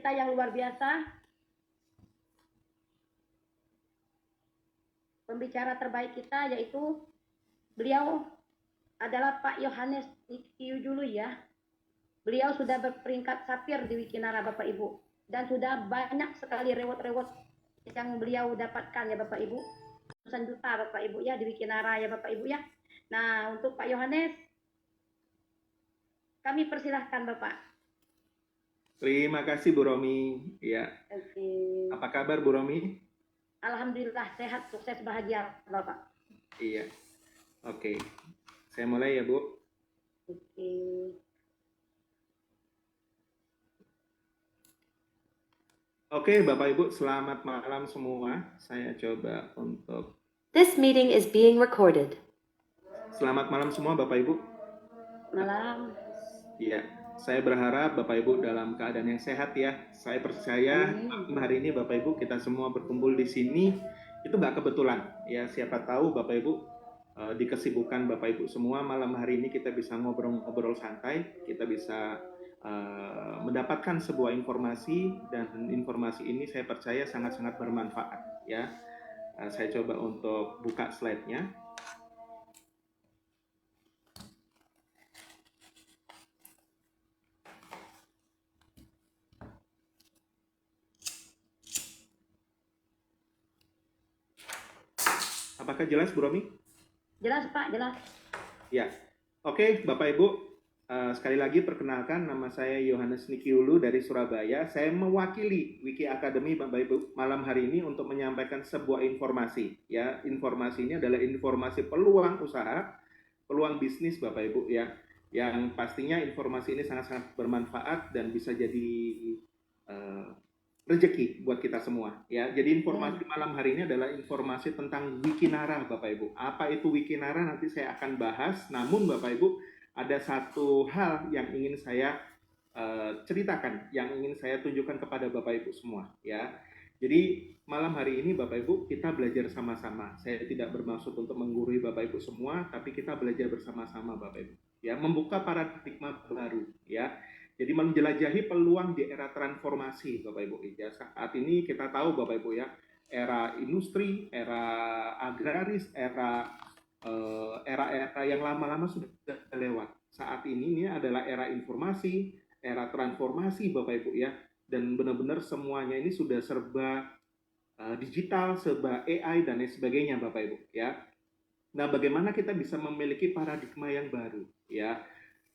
kita yang luar biasa, pembicara terbaik kita, yaitu beliau adalah Pak Yohanes Nikiujulu ya. Beliau sudah berperingkat sapir di Wikinara Bapak Ibu, dan sudah banyak sekali reward yang beliau dapatkan ya Bapak Ibu, ratusan juta Bapak Ibu ya di Wikinara ya Bapak Ibu ya. Nah, untuk Pak Yohanes kami persilahkan Bapak. Terima kasih Bu Romi ya. Oke. Apa kabar Bu Romi? Alhamdulillah sehat, sukses, bahagia Bapak. Iya. Oke. Saya mulai ya Bu. Oke. Oke, Bapak Ibu, selamat malam semua. Saya coba untuk This meeting is being recorded. Selamat malam semua Bapak Ibu. Malam. Iya, saya berharap Bapak Ibu dalam keadaan yang sehat ya. Saya percaya hari ini Bapak Ibu kita semua berkumpul di sini itu nggak kebetulan ya. Siapa tahu Bapak Ibu di kesibukan Bapak Ibu semua malam hari ini kita bisa ngobrol-ngobrol santai, kita bisa mendapatkan sebuah informasi, dan informasi ini saya percaya sangat-sangat bermanfaat ya. Saya coba untuk buka slide-nya. Apakah jelas Bu Romi? Jelas Pak, jelas. Ya, oke Bapak Ibu. Sekali lagi perkenalkan, nama saya Yohanes Nikiulu dari Surabaya. Saya mewakili Wiki Academy Bapak Ibu malam hari ini untuk menyampaikan sebuah informasi. Ya, informasi ini adalah informasi peluang usaha, peluang bisnis Bapak Ibu ya. Yang pastinya informasi ini sangat-sangat bermanfaat dan bisa jadi rezeki buat kita semua ya. Jadi informasi malam hari ini adalah informasi tentang Wikinara Bapak Ibu. Apa itu Wikinara nanti saya akan bahas. Namun Bapak Ibu, ada satu hal yang ingin saya ceritakan, yang ingin saya tunjukkan kepada Bapak Ibu semua ya. Jadi malam hari ini Bapak Ibu kita belajar sama-sama. Saya tidak bermaksud untuk menggurui Bapak Ibu semua, tapi kita belajar bersama-sama Bapak Ibu ya, membuka paradigma baru ya. Jadi menjelajahi peluang di era transformasi Bapak Ibu ya. Saat ini kita tahu Bapak Ibu ya, era industri, era agraris, era yang lama-lama sudah lewat. Saat ini adalah era informasi, era transformasi Bapak Ibu ya, dan benar-benar semuanya ini sudah serba digital, serba AI dan lain sebagainya Bapak Ibu ya. Nah, bagaimana kita bisa memiliki paradigma yang baru ya?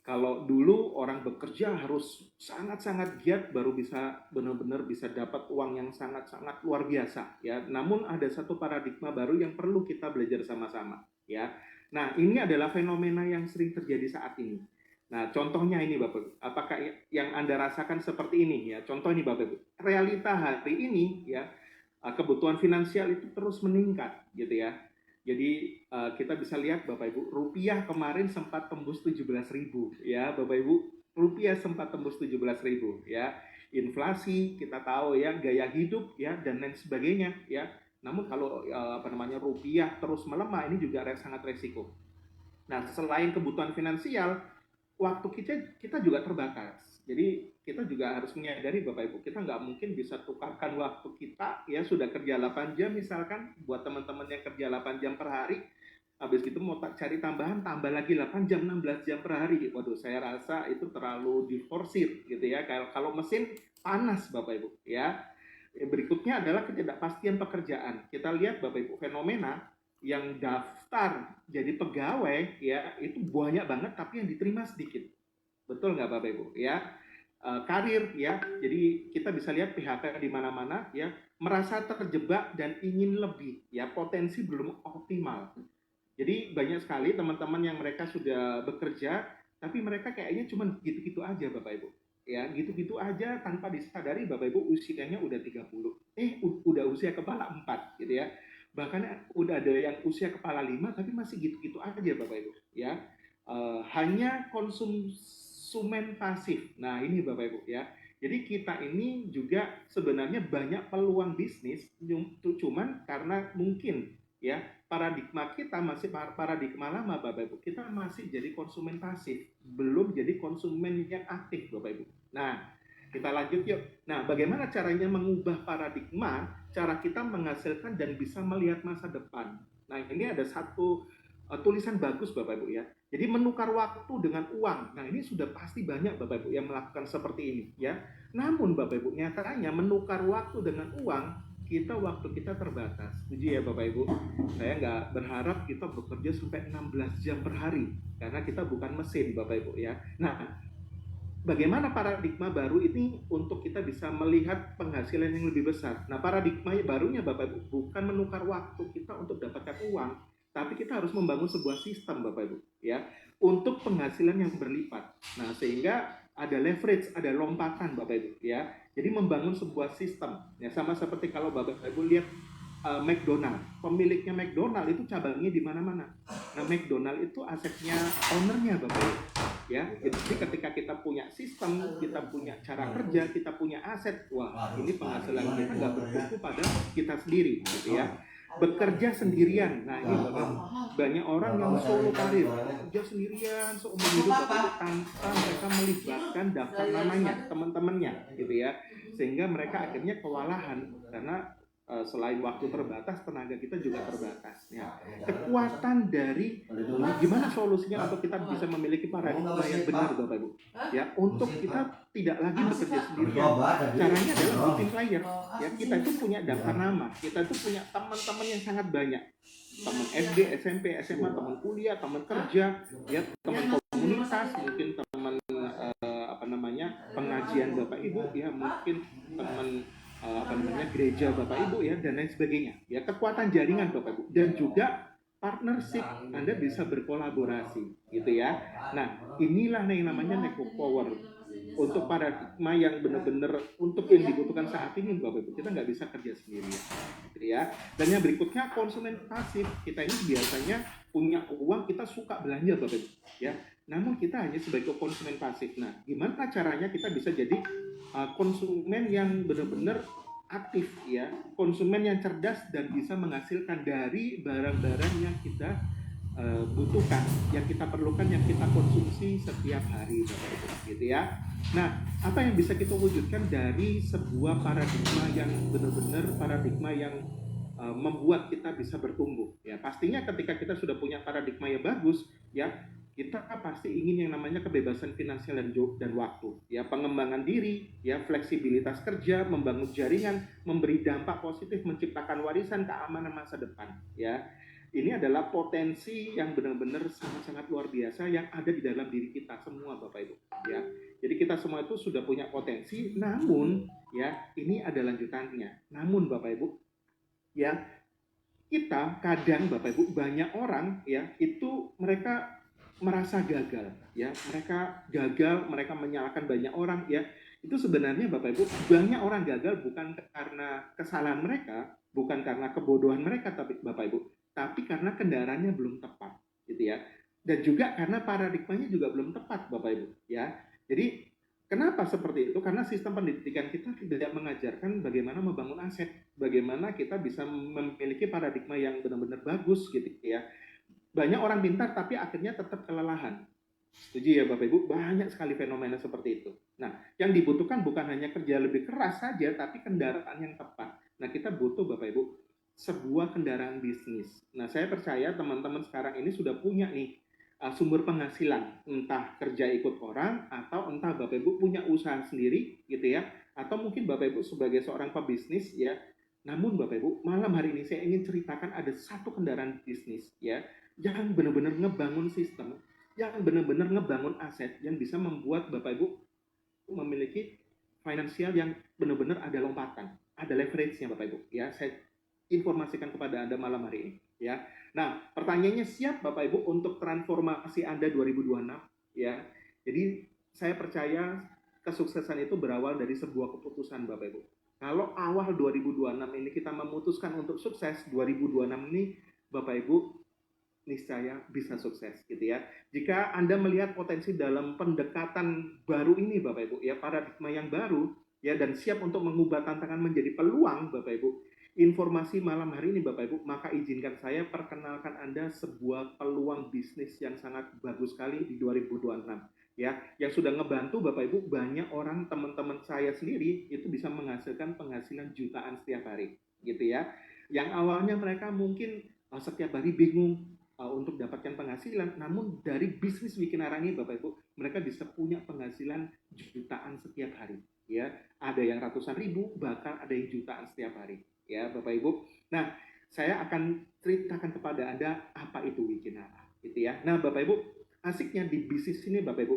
Kalau dulu orang bekerja harus sangat-sangat giat baru bisa benar-benar bisa dapat uang yang sangat-sangat luar biasa ya. Namun ada satu paradigma baru yang perlu kita belajar sama-sama ya. Nah, ini adalah fenomena yang sering terjadi saat ini. Nah, contohnya ini Bapak, apakah yang Anda rasakan seperti ini ya? Contoh ini Bapak, realita hari ini ya, kebutuhan finansial itu terus meningkat gitu ya. Jadi kita bisa lihat Bapak Ibu, rupiah kemarin sempat tembus 17.000 ya Bapak Ibu, rupiah sempat tembus 17.000 ya. Inflasi kita tahu ya, gaya hidup ya dan lain sebagainya ya. Namun kalau rupiah terus melemah ini juga sangat resiko. Nah, selain kebutuhan finansial, waktu kita juga terbatas. Jadi kita juga harus menyadari Bapak Ibu, kita nggak mungkin bisa tukarkan waktu kita ya, sudah kerja 8 jam misalkan, buat teman-teman yang kerja 8 jam per hari, habis itu mau cari tambahan, tambah lagi 8 jam, 16 jam per hari. Waduh, saya rasa itu terlalu diforsir gitu ya, kalau mesin panas Bapak Ibu ya. Berikutnya adalah ketidakpastian pekerjaan. Kita lihat Bapak Ibu, fenomena yang daftar jadi pegawai ya itu banyak banget, tapi yang diterima sedikit. Betul nggak Bapak Ibu ya? Karir ya, jadi kita bisa lihat PHK di mana-mana ya, merasa terjebak dan ingin lebih ya, potensi belum optimal. Jadi banyak sekali teman-teman yang mereka sudah bekerja, tapi mereka kayaknya cuma gitu-gitu aja Bapak Ibu ya, gitu-gitu aja tanpa disadari Bapak Ibu usianya udah 30, udah usia kepala 4 gitu ya. Bahkan udah ada yang usia kepala 5 tapi masih gitu-gitu aja Bapak Ibu ya. Hanya konsumen pasif. Nah, ini Bapak Ibu ya. Jadi kita ini juga sebenarnya banyak peluang bisnis, cuman karena mungkin ya paradigma kita masih paradigma lama Bapak Ibu. Kita masih jadi konsumen pasif, belum jadi konsumen yang aktif Bapak Ibu. Nah, kita lanjut yuk. Nah, bagaimana caranya mengubah paradigma, cara kita menghasilkan dan bisa melihat masa depan. Nah, ini ada satu tulisan bagus Bapak Ibu ya. Jadi menukar waktu dengan uang. Nah, ini sudah pasti banyak Bapak Ibu yang melakukan seperti ini ya. Namun Bapak Ibu, nyatanya menukar waktu dengan uang, waktu kita terbatas. Setuju ya Bapak Ibu? Saya nggak berharap kita bekerja sampai 16 jam per hari, karena kita bukan mesin Bapak Ibu ya. Nah, bagaimana paradigma baru ini untuk kita bisa melihat penghasilan yang lebih besar. Nah, paradigma barunya Bapak Ibu bukan menukar waktu kita untuk dapatkan uang, tapi kita harus membangun sebuah sistem Bapak Ibu ya, untuk penghasilan yang berlipat. Nah, sehingga ada leverage, ada lompatan Bapak Ibu ya. Jadi membangun sebuah sistem ya, sama seperti kalau Bapak Ibu lihat McDonald, pemiliknya McDonald itu cabangnya di mana-mana. Nah, McDonald itu asetnya ownernya Bapak Ibu ya. Jadi ketika kita punya sistem, kita punya cara kerja, kita punya aset, wah ini penghasilan kita nggak bertumpu pada kita sendiri gitu ya. Bekerja sendirian, nah ini Bapak, banyak orang yang solo karir, bekerja sendirian seumur hidup Bapak, tanpa mereka melibatkan daftar namanya, teman-temannya gitu ya, sehingga mereka akhirnya kewalahan karena selain waktu terbatas, tenaga kita juga terbatas. Ya, kekuatan dari gimana solusinya untuk kita bisa memiliki paradigma yang benar, Bapak Ibu. Ya, untuk kita tidak lagi bekerja sendirian. Caranya adalah bikin player. Ya, kita itu punya daftar nama, kita itu punya teman-teman yang sangat banyak. Teman SD, SMP, SMA, teman kuliah, teman kerja, ya, teman komunitas, mungkin teman pengajian Bapak Ibu, ya, mungkin teman gereja Bapak Ibu ya, dan lain sebagainya ya. Kekuatan jaringan Bapak Ibu, dan juga partnership, Anda bisa berkolaborasi gitu ya. Nah, inilah yang namanya network power untuk paradigma yang benar-benar untuk yang dibutuhkan saat ini Bapak Ibu. Kita nggak bisa kerja sendiri gitu ya. Dan yang berikutnya, konsumen pasif. Kita ini biasanya punya uang, kita suka belanja Bapak Ibu ya, namun kita hanya sebagai konsumen pasif. Nah, gimana caranya kita bisa jadi konsumen yang benar-benar aktif ya, konsumen yang cerdas dan bisa menghasilkan dari barang-barang yang kita butuhkan, yang kita perlukan, yang kita konsumsi setiap hari Bapak Ibu gitu ya. Nah, apa yang bisa kita wujudkan dari sebuah paradigma yang benar-benar paradigma yang membuat kita bisa bertumbuh ya. Pastinya ketika kita sudah punya paradigma yang bagus ya, kita pasti ingin yang namanya kebebasan finansial dan waktu ya, pengembangan diri ya, fleksibilitas kerja, membangun jaringan, memberi dampak positif, menciptakan warisan keamanan masa depan ya. Ini adalah potensi yang benar-benar sangat-sangat luar biasa yang ada di dalam diri kita semua Bapak Ibu ya. Jadi kita semua itu sudah punya potensi, namun ya ini ada lanjutannya. Namun Bapak Ibu ya, kita kadang Bapak Ibu, banyak orang ya itu mereka merasa gagal ya, mereka gagal, mereka menyalahkan banyak orang ya. Itu sebenarnya Bapak Ibu, banyak orang gagal bukan karena kesalahan mereka, bukan karena kebodohan mereka, tapi Bapak Ibu, tapi karena kendaraannya belum tepat gitu ya. Dan juga karena paradigmanya juga belum tepat Bapak Ibu ya. Jadi kenapa seperti itu? Karena sistem pendidikan kita tidak mengajarkan bagaimana membangun aset, bagaimana kita bisa memiliki paradigma yang benar-benar bagus gitu ya. Banyak orang pintar tapi akhirnya tetap kelelahan. Setuju ya Bapak Ibu? Banyak sekali fenomena seperti itu. Nah, yang dibutuhkan bukan hanya kerja lebih keras saja, tapi kendaraan yang tepat. Nah, kita butuh Bapak Ibu sebuah kendaraan bisnis. Nah, saya percaya teman-teman sekarang ini sudah punya nih sumber penghasilan, entah kerja ikut orang atau entah Bapak Ibu punya usaha sendiri gitu ya, atau mungkin Bapak Ibu sebagai seorang pebisnis ya. Namun Bapak Ibu, malam hari ini saya ingin ceritakan ada satu kendaraan bisnis ya, yang benar-benar ngebangun sistem, yang benar-benar ngebangun aset yang bisa membuat Bapak Ibu memiliki finansial yang benar-benar ada lompatan, ada leverage-nya Bapak Ibu ya. Saya informasikan kepada Anda malam hari ini ya. Nah, pertanyaannya, siap Bapak Ibu untuk transformasi Anda 2026 ya. Jadi saya percaya kesuksesan itu berawal dari sebuah keputusan Bapak Ibu. Kalau awal 2026 ini kita memutuskan untuk sukses, 2026 ini Bapak Ibu niscaya bisa sukses gitu ya. Jika Anda melihat potensi dalam pendekatan baru ini Bapak Ibu ya, paradigma yang baru ya, dan siap untuk mengubah tantangan menjadi peluang Bapak Ibu, informasi malam hari ini Bapak Ibu, maka izinkan saya perkenalkan Anda sebuah peluang bisnis yang sangat bagus sekali di 2026. ya, yang sudah ngebantu Bapak Ibu banyak orang, teman-teman saya sendiri itu bisa menghasilkan penghasilan jutaan setiap hari, gitu ya. Yang awalnya mereka mungkin setiap hari bingung untuk dapatkan penghasilan, namun dari bisnis Wikinara ini Bapak Ibu, mereka bisa punya penghasilan jutaan setiap hari, ya. Ada yang ratusan ribu, bahkan ada yang jutaan setiap hari, ya Bapak Ibu. Nah, saya akan ceritakan kepada Anda apa itu Wikinara, gitu ya. Nah, Bapak Ibu, asiknya di bisnis ini Bapak Ibu,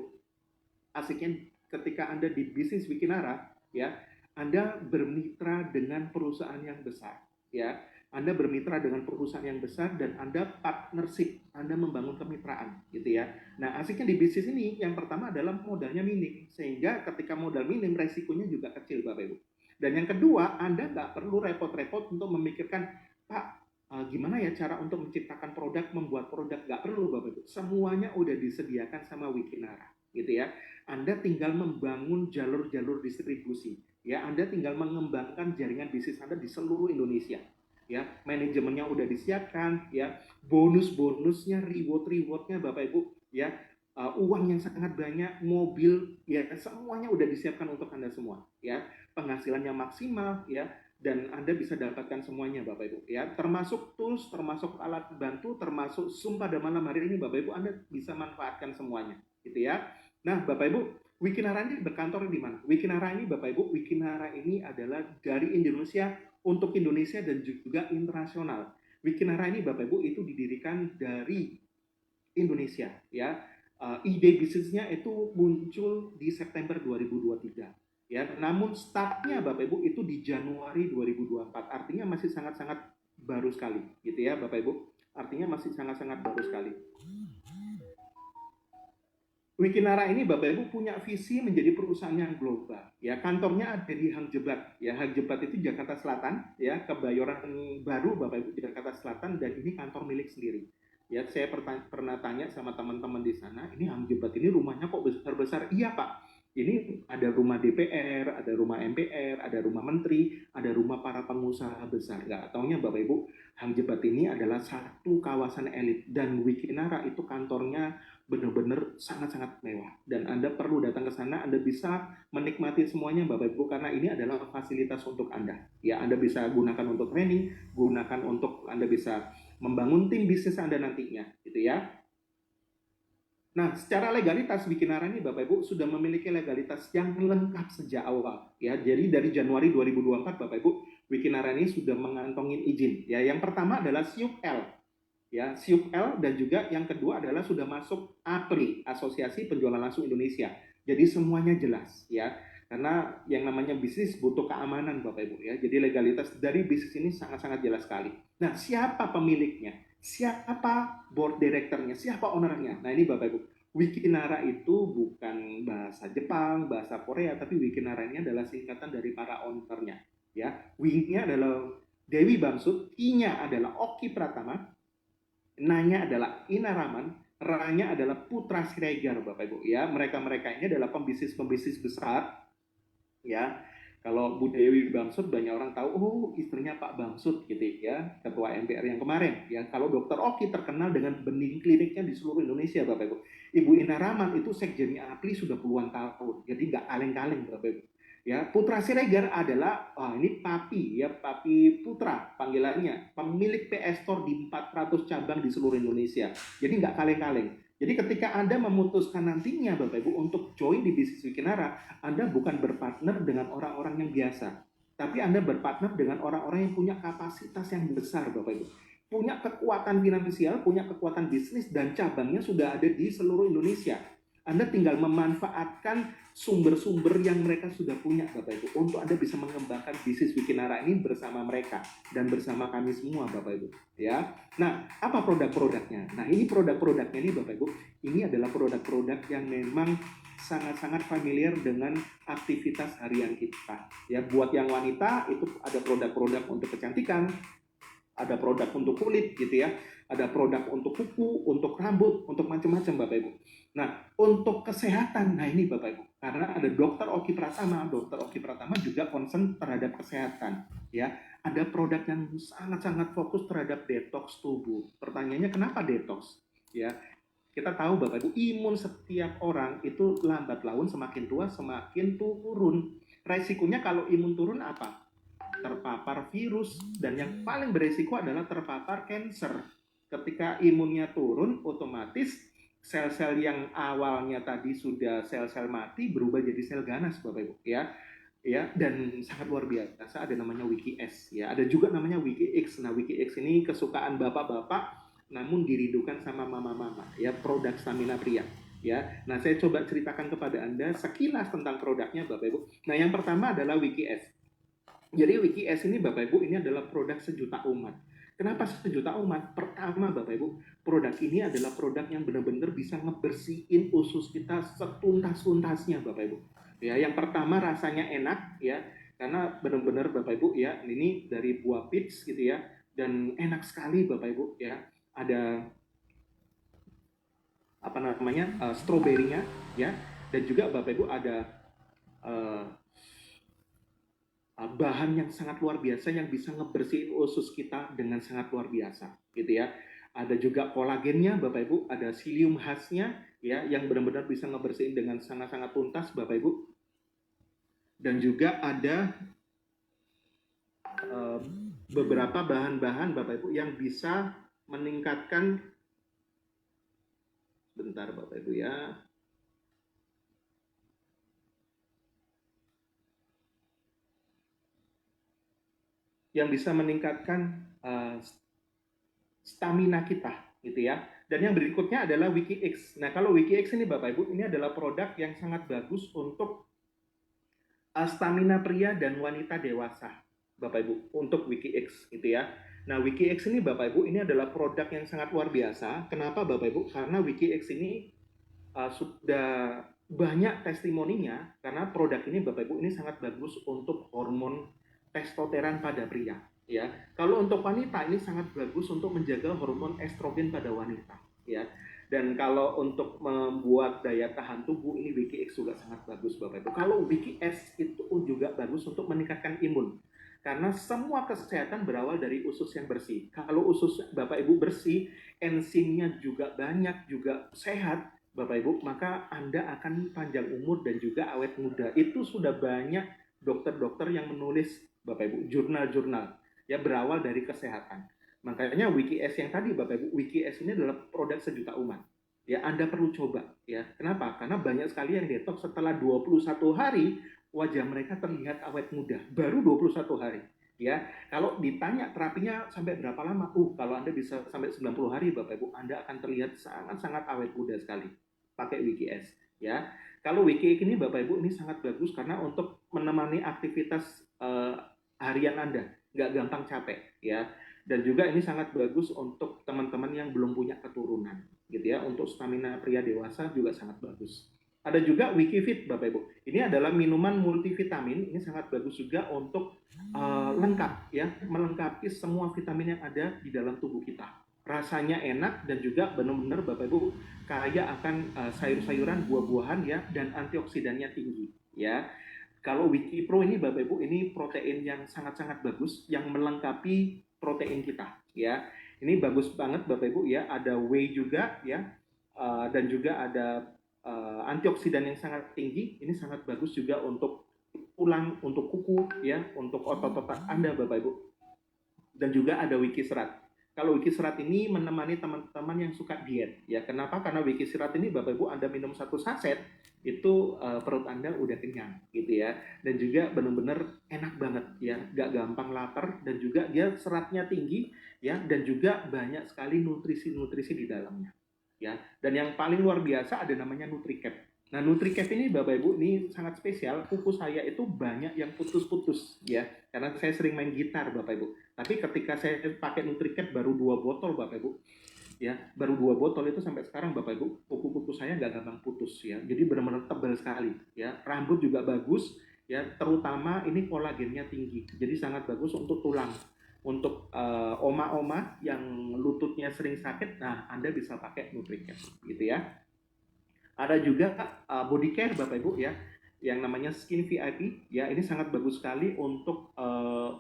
asiknya ketika Anda di bisnis Wikinara, ya, Anda bermitra dengan perusahaan yang besar, ya. Anda bermitra dengan perusahaan yang besar dan Anda partnership, Anda membangun kemitraan, gitu ya. Nah, asiknya di bisnis ini yang pertama adalah modalnya minim, sehingga ketika modal minim resikonya juga kecil, Bapak Ibu. Dan yang kedua, Anda nggak perlu repot-repot untuk memikirkan, Pak, gimana ya cara untuk menciptakan produk, membuat produk, nggak perlu Bapak Ibu. Semuanya udah disediakan sama Wikinara, gitu ya. Anda tinggal membangun jalur-jalur distribusi, ya. Anda tinggal mengembangkan jaringan bisnis Anda di seluruh Indonesia, ya. Manajemennya udah disiapkan, ya. Bonus-bonusnya, reward-rewardnya Bapak Ibu, ya. Uang yang sangat banyak, mobil, ya, semuanya udah disiapkan untuk Anda semua, ya. Penghasilannya maksimal, ya, dan Anda bisa dapatkan semuanya Bapak Ibu, ya. Termasuk tools, termasuk alat bantu, termasuk Zoom pada malam hari ini Bapak Ibu, Anda bisa manfaatkan semuanya, gitu ya. Nah, Bapak Ibu, Wikinara ini berkantor di mana? Wikinara ini, Bapak Ibu, Wikinara ini adalah dari Indonesia untuk Indonesia dan juga internasional. Wikinara ini, Bapak Ibu, itu didirikan dari Indonesia, ya. Ide bisnisnya itu muncul di September 2023, ya. Namun startnya, Bapak Ibu, itu di Januari 2024. Artinya masih sangat-sangat baru sekali, gitu ya, Bapak Ibu. Artinya masih sangat-sangat baru sekali. Wikinara ini Bapak Ibu punya visi menjadi perusahaan yang global. Ya, kantornya ada di Hang Jebat. Ya, Hang Jebat itu Jakarta Selatan, ya, Kebayoran Baru Bapak Ibu Jakarta Selatan, dan ini kantor milik sendiri. Ya, saya pernah tanya sama teman-teman di sana, ini Hang Jebat ini rumahnya kok besar-besar? Iya, Pak. Ini ada rumah DPR, ada rumah MPR, ada rumah menteri, ada rumah para pengusaha besar. Nggak taunya Bapak Ibu, Hang Jebat ini adalah satu kawasan elit, dan Wikinara itu kantornya benar-benar sangat-sangat mewah, dan Anda perlu datang ke sana. Anda bisa menikmati semuanya Bapak Ibu, karena ini adalah fasilitas untuk Anda, ya. Anda bisa gunakan untuk training, gunakan untuk Anda bisa membangun tim bisnis Anda nantinya, gitu ya. Nah, secara legalitas Wikinara ini Bapak Ibu sudah memiliki legalitas yang lengkap sejak awal, ya. Jadi dari Januari 2024 Bapak Ibu, Wikinara ini sudah mengantongin izin, ya. Yang pertama adalah SIUP-L, ya, SIUP-L, dan juga yang kedua adalah sudah masuk APRI, Asosiasi Penjualan Langsung Indonesia. Jadi semuanya jelas, ya. Karena yang namanya bisnis butuh keamanan Bapak Ibu, ya. Jadi legalitas dari bisnis ini sangat-sangat jelas sekali. Nah, siapa pemiliknya? Siapa board directornya? Siapa ownernya? Nah, ini Bapak Ibu. Wikinara itu bukan bahasa Jepang, bahasa Korea, tapi Wikinara ini adalah singkatan dari para ownernya, ya. Wing-nya adalah Dewi Bamsud, I-nya adalah Oki Pratama, Nanya adalah Inaraman, Ranya adalah Putra Siregar Bapak Ibu, ya. Mereka-mereka ini adalah pembisnis-pembisnis besar, ya. Kalau Bu Dewi Bamsud banyak orang tahu, oh istrinya Pak Bamsud, gitu ya, ketua MPR yang kemarin, ya. Kalau Dokter Oki terkenal dengan benih kliniknya di seluruh Indonesia Bapak Ibu. Ibu Inaraman itu sekjennya APLI sudah puluhan tahun, jadi nggak kaleng-kaleng Bapak Ibu. Ya, Putra Siregar adalah ini Papi, ya, Papi Putra panggilannya, pemilik PS Store di 400 cabang di seluruh Indonesia. Jadi nggak kaleng-kaleng. Jadi ketika Anda memutuskan nantinya Bapak Ibu untuk join di bisnis Wikinara, Anda bukan berpartner dengan orang-orang yang biasa, tapi Anda berpartner dengan orang-orang yang punya kapasitas yang besar Bapak Ibu. Punya kekuatan finansial, punya kekuatan bisnis, dan cabangnya sudah ada di seluruh Indonesia. Anda tinggal memanfaatkan sumber-sumber yang mereka sudah punya Bapak Ibu, untuk Anda bisa mengembangkan bisnis Wikinara ini bersama mereka dan bersama kami semua Bapak Ibu, ya. Nah, apa produk-produknya? Nah, ini produk-produknya ini Bapak Ibu, ini adalah produk-produk yang memang sangat-sangat familiar dengan aktivitas harian kita, ya. Buat yang wanita itu ada produk-produk untuk kecantikan, ada produk untuk kulit, gitu ya, ada produk untuk kuku, untuk rambut, untuk macam-macam Bapak Ibu. Nah, untuk kesehatan, nah ini Bapak Ibu, karena ada Dokter Oki Pratama, Dokter Oki Pratama juga concern terhadap kesehatan, ya. Ada produk yang sangat-sangat fokus terhadap detox tubuh. Pertanyaannya kenapa detox? Ya, Kita tahu Bapak Ibu, imun setiap orang itu lambat laun semakin tua semakin turun. Resikonya kalau imun turun apa? Terpapar virus, dan yang paling beresiko adalah terpapar kanker. Ketika imunnya turun, otomatis sel-sel yang awalnya tadi sudah sel-sel mati berubah jadi sel ganas Bapak Ibu ya. Ya, dan sangat luar biasa ada namanya WikiS ya. Ada juga namanya WikiX. Nah, WikiX ini kesukaan bapak-bapak namun dirindukan sama mama-mama ya, produk Stamina Pria ya. Nah, saya coba ceritakan kepada Anda sekilas tentang produknya Bapak Ibu. Nah, yang pertama adalah WikiS. Jadi WikiS ini Bapak Ibu ini adalah produk sejuta umat. Kenapa sejuta umat? Pertama Bapak Ibu, produk ini adalah produk yang benar-benar bisa ngebersihin usus kita setuntas-tuntasnya Bapak Ibu. Ya, yang pertama rasanya enak ya, karena benar-benar Bapak Ibu ya, ini dari buah peach gitu ya, dan enak sekali Bapak Ibu ya. Ada apa namanya stroberinya ya, dan juga Bapak Ibu ada uh, bahan yang sangat luar biasa yang bisa ngebersihin usus kita dengan sangat luar biasa gitu ya. Ada juga kolagennya Bapak Ibu, ada psyllium khasnya ya yang benar-benar bisa ngebersihin dengan sangat-sangat tuntas Bapak Ibu. Dan juga ada beberapa bahan-bahan Bapak Ibu yang bisa meningkatkan, bentar Bapak Ibu ya, yang bisa meningkatkan stamina kita gitu ya. Dan yang berikutnya adalah WikiX. Nah, kalau WikiX ini Bapak Ibu, ini adalah produk yang sangat bagus untuk stamina pria dan wanita dewasa Bapak Ibu, untuk WikiX gitu ya. Nah, WikiX ini Bapak Ibu, ini adalah produk yang sangat luar biasa. Kenapa Bapak Ibu? Karena WikiX ini sudah banyak testimoninya, karena produk ini Bapak Ibu ini sangat bagus untuk hormon testosteron pada pria ya. Kalau untuk wanita ini sangat bagus untuk menjaga hormon estrogen pada wanita ya. Dan kalau untuk membuat daya tahan tubuh ini WikiX juga sangat bagus Bapak Ibu. Kalau WikiS itu juga bagus untuk meningkatkan imun. Karena semua kesehatan berawal dari usus yang bersih. Kalau usus Bapak Ibu bersih, enzimnya juga banyak, juga sehat, Bapak Ibu, maka Anda akan panjang umur dan juga awet muda. Itu sudah banyak dokter-dokter yang menulis Bapak Ibu, jurnal-jurnal ya, berawal dari kesehatan. Makanya WikiS yang tadi Bapak Ibu, WikiS ini adalah produk sejuta umat. Ya, Anda perlu coba ya. Kenapa? Karena banyak sekali yang detox setelah 21 hari wajah mereka terlihat awet muda, baru 21 hari ya. Kalau ditanya terapinya sampai berapa lama? Kalau Anda bisa sampai 90 hari Bapak Ibu, Anda akan terlihat sangat-sangat awet muda sekali pakai WikiS ya. Kalau WikiX ini Bapak Ibu ini sangat bagus karena untuk menemani aktivitas harian Anda, nggak gampang capek ya. Dan juga ini sangat bagus untuk teman-teman yang belum punya keturunan gitu ya. Untuk stamina pria dewasa juga sangat bagus. Ada juga WikiFit Bapak Ibu. Ini adalah minuman multivitamin. Ini sangat bagus juga untuk lengkap ya, melengkapi semua vitamin yang ada di dalam tubuh kita. Rasanya enak dan juga benar-benar Bapak Ibu kaya akan sayur-sayuran, buah-buahan ya, dan antioksidannya tinggi ya. Kalau WikiPro ini Bapak Ibu ini protein yang sangat-sangat bagus yang melengkapi protein kita ya. Ini bagus banget Bapak Ibu ya. Ada whey juga ya, dan juga ada antioksidan yang sangat tinggi. Ini sangat bagus juga untuk tulang, untuk kuku ya, untuk otot-otot Anda Bapak Ibu. Dan juga ada Wikiserat. Kalau Wikiserat ini menemani teman-teman yang suka diet ya. Kenapa? Karena Wikiserat ini Bapak Ibu Anda minum satu saset itu perut Anda udah kenyang gitu ya. Dan juga benar-benar enak banget ya, gak gampang lapar, dan juga dia seratnya tinggi ya, dan juga banyak sekali nutrisi-nutrisi di dalamnya ya. Dan yang paling luar biasa ada namanya NutriCap. Nah, NutriCap ini Bapak Ibu ini sangat spesial. Kuku saya itu banyak yang putus-putus ya, karena saya sering main gitar Bapak Ibu. Tapi ketika saya pakai NutriCap baru 2 botol Bapak Ibu ya, baru 2 botol itu sampai sekarang Bapak Ibu, kuku-kuku saya nggak gampang putus ya. Jadi benar-benar tebal sekali ya. Rambut juga bagus ya, terutama ini kolagennya tinggi. Jadi sangat bagus untuk tulang. Untuk oma-oma yang lututnya sering sakit, nah Anda bisa pakai NutriCap gitu ya. Ada juga body care Bapak Ibu ya, yang namanya Skin VIP ya. Ini sangat bagus sekali untuk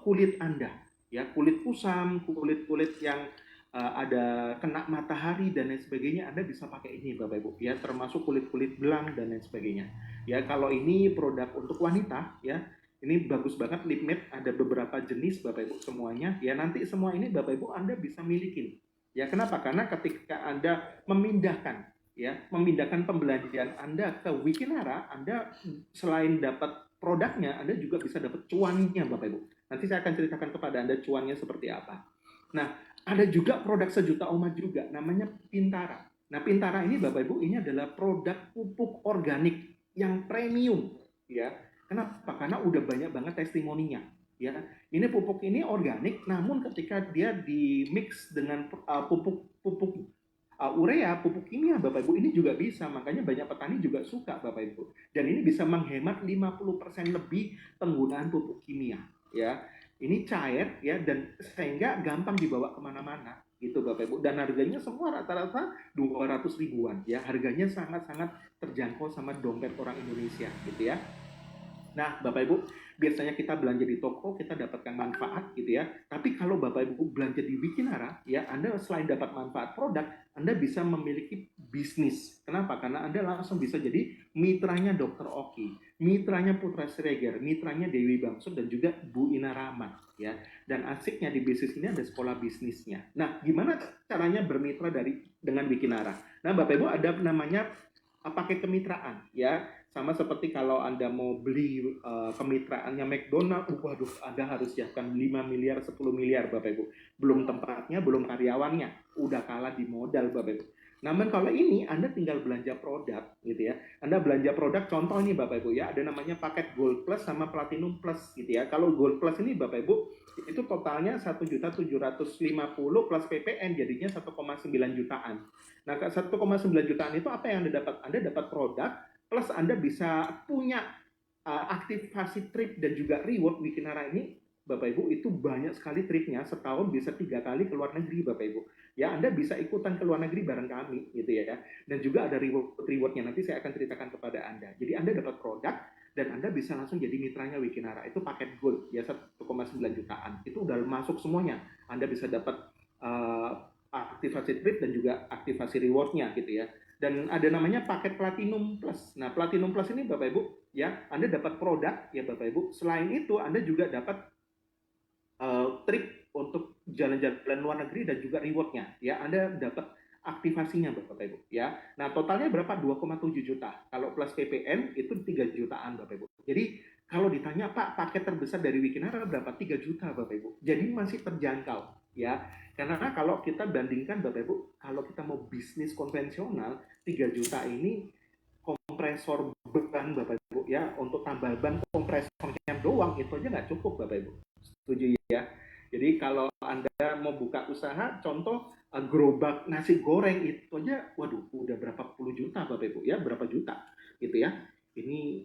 kulit Anda ya, kulit kusam, kulit yang ada kena matahari dan lain sebagainya, Anda bisa pakai ini Bapak Ibu ya, termasuk kulit-kulit belang dan lain sebagainya. Ya, kalau ini produk untuk wanita ya, ini bagus banget lip matte, ada beberapa jenis Bapak Ibu semuanya. Ya, nanti semua ini Bapak Ibu Anda bisa milikin. Ya, kenapa? Karena ketika Anda memindahkan pembelanjaan Anda ke Wikinara, Anda selain dapat produknya, Anda juga bisa dapat cuannya Bapak Ibu. Nanti saya akan ceritakan kepada Anda cuannya seperti apa. Nah, ada juga produk sejuta umat juga, namanya Pintara. Nah, Pintara ini Bapak Ibu, ini adalah produk pupuk organik yang premium. Ya, kenapa? Karena udah banyak banget testimoninya. Ya, ini pupuk ini organik, namun ketika dia di mix dengan pupuk urea, pupuk kimia Bapak Ibu, ini juga bisa. Makanya banyak petani juga suka Bapak Ibu. Dan ini bisa menghemat 50% lebih penggunaan pupuk kimia. Ya, ini cair ya, dan sehingga gampang dibawa kemana-mana gitu Bapak Ibu, dan harganya semua rata-rata 200 ribuan ya, harganya sangat-sangat terjangkau sama dompet orang Indonesia gitu ya. Nah, Bapak Ibu, biasanya kita belanja di toko, kita dapatkan manfaat gitu ya. Tapi kalau Bapak Ibu belanja di Wikinara, ya Anda selain dapat manfaat produk, Anda bisa memiliki bisnis. Kenapa? Karena Anda langsung bisa jadi mitranya Dr. Oki, mitranya Putra Siregar, mitranya Dewi Bangsud, dan juga Bu Ina Rahman. Ya. Dan asiknya di bisnis ini ada sekolah bisnisnya. Nah, gimana caranya bermitra dengan Wikinara? Nah, Bapak Ibu ada namanya paket kemitraan ya, sama seperti kalau Anda mau beli kemitraannya McDonald, waduh Anda harus siapkan 5 miliar 10 miliar Bapak Ibu, belum tempatnya, belum karyawannya, udah kalah di modal Bapak Ibu. Namun kalau ini Anda tinggal belanja produk gitu ya, Anda belanja produk, contoh ini Bapak Ibu ya, ada namanya paket Gold Plus sama Platinum Plus gitu ya. Kalau Gold Plus ini Bapak Ibu itu totalnya 1.750 plus PPN, jadinya 1,9 jutaan. Nah, 1,9 jutaan itu apa yang Anda dapat? Anda dapat produk, plus Anda bisa punya aktivasi trip dan juga reward. Wikinara ini, Bapak Ibu, itu banyak sekali tripnya, setahun bisa 3 kali ke luar negeri, Bapak Ibu. Ya, Anda bisa ikutan ke luar negeri bareng kami, gitu ya. Dan juga ada rewardnya, nanti saya akan ceritakan kepada Anda. Jadi Anda dapat produk, dan Anda bisa langsung jadi mitranya Wikinara. Itu paket gold, ya 1,9 jutaan. Itu udah masuk semuanya. Anda bisa dapat aktivasi trip dan juga aktivasi rewardnya gitu ya. Dan ada namanya paket Platinum Plus. Nah, Platinum Plus ini Bapak Ibu ya, Anda dapat produk ya Bapak Ibu. Selain itu Anda juga dapat trip untuk jalan-jalan luar negeri dan juga rewardnya ya. Anda dapat aktivasinya Bapak Ibu ya. Nah, totalnya berapa? 2,7 juta. Kalau plus PPN itu 3 jutaan Bapak Ibu. Jadi kalau ditanya Pak, paket terbesar dari Wikinara berapa? 3 juta Bapak Ibu. Jadi masih terjangkau ya. Karena kalau kita bandingkan Bapak Ibu, kalau kita mau bisnis konvensional, 3 juta ini kompresor beban Bapak Ibu ya, untuk tambal ban kompresornya doang itu aja nggak cukup Bapak Ibu. Setuju ya? Jadi kalau Anda mau buka usaha, contoh gerobak nasi goreng itu aja, waduh, udah berapa puluh juta Bapak Ibu ya, berapa juta gitu ya. Ini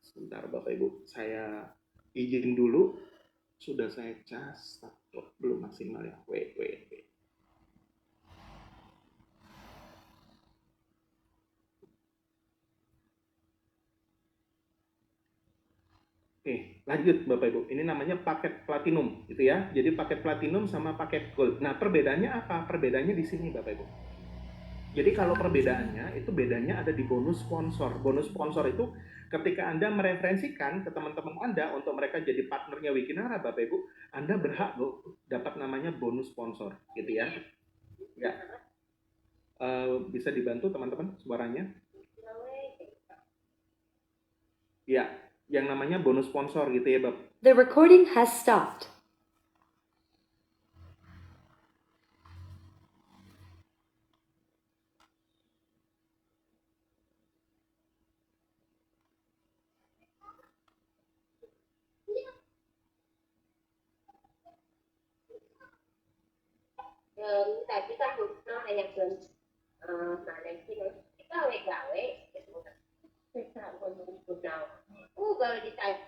sebentar Bapak Ibu, saya izin dulu, sudah saya cas, belum maksimal ya. Wait. Oke, lanjut Bapak Ibu. Ini namanya paket platinum gitu ya. Jadi paket platinum sama paket gold. Nah, perbedaannya apa? Perbedaannya di sini Bapak Ibu. Jadi kalau perbedaannya itu bedanya ada di bonus sponsor. Bonus sponsor itu ketika Anda mereferensikan ke teman-teman Anda untuk mereka jadi partnernya Wikinara Bapak Ibu, Anda berhak loh dapat namanya bonus sponsor gitu ya. Ya. Bisa dibantu teman-teman suaranya? Ya, yang namanya bonus sponsor gitu ya Bapak. The recording has stopped. Tadi kan belum banyak belum mana sih gawe gitu. Kita belum tahu. Kalau ditanya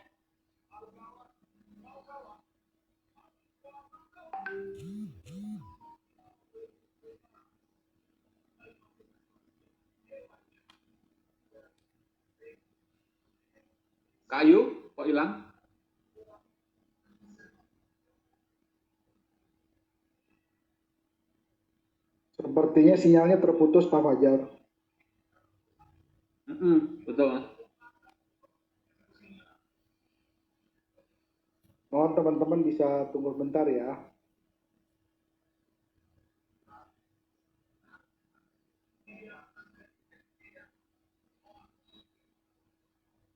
Kayu kok hilang? Sepertinya sinyalnya terputus Pak Fajar. Betul Mas. Mohon teman-teman bisa tunggu bentar ya.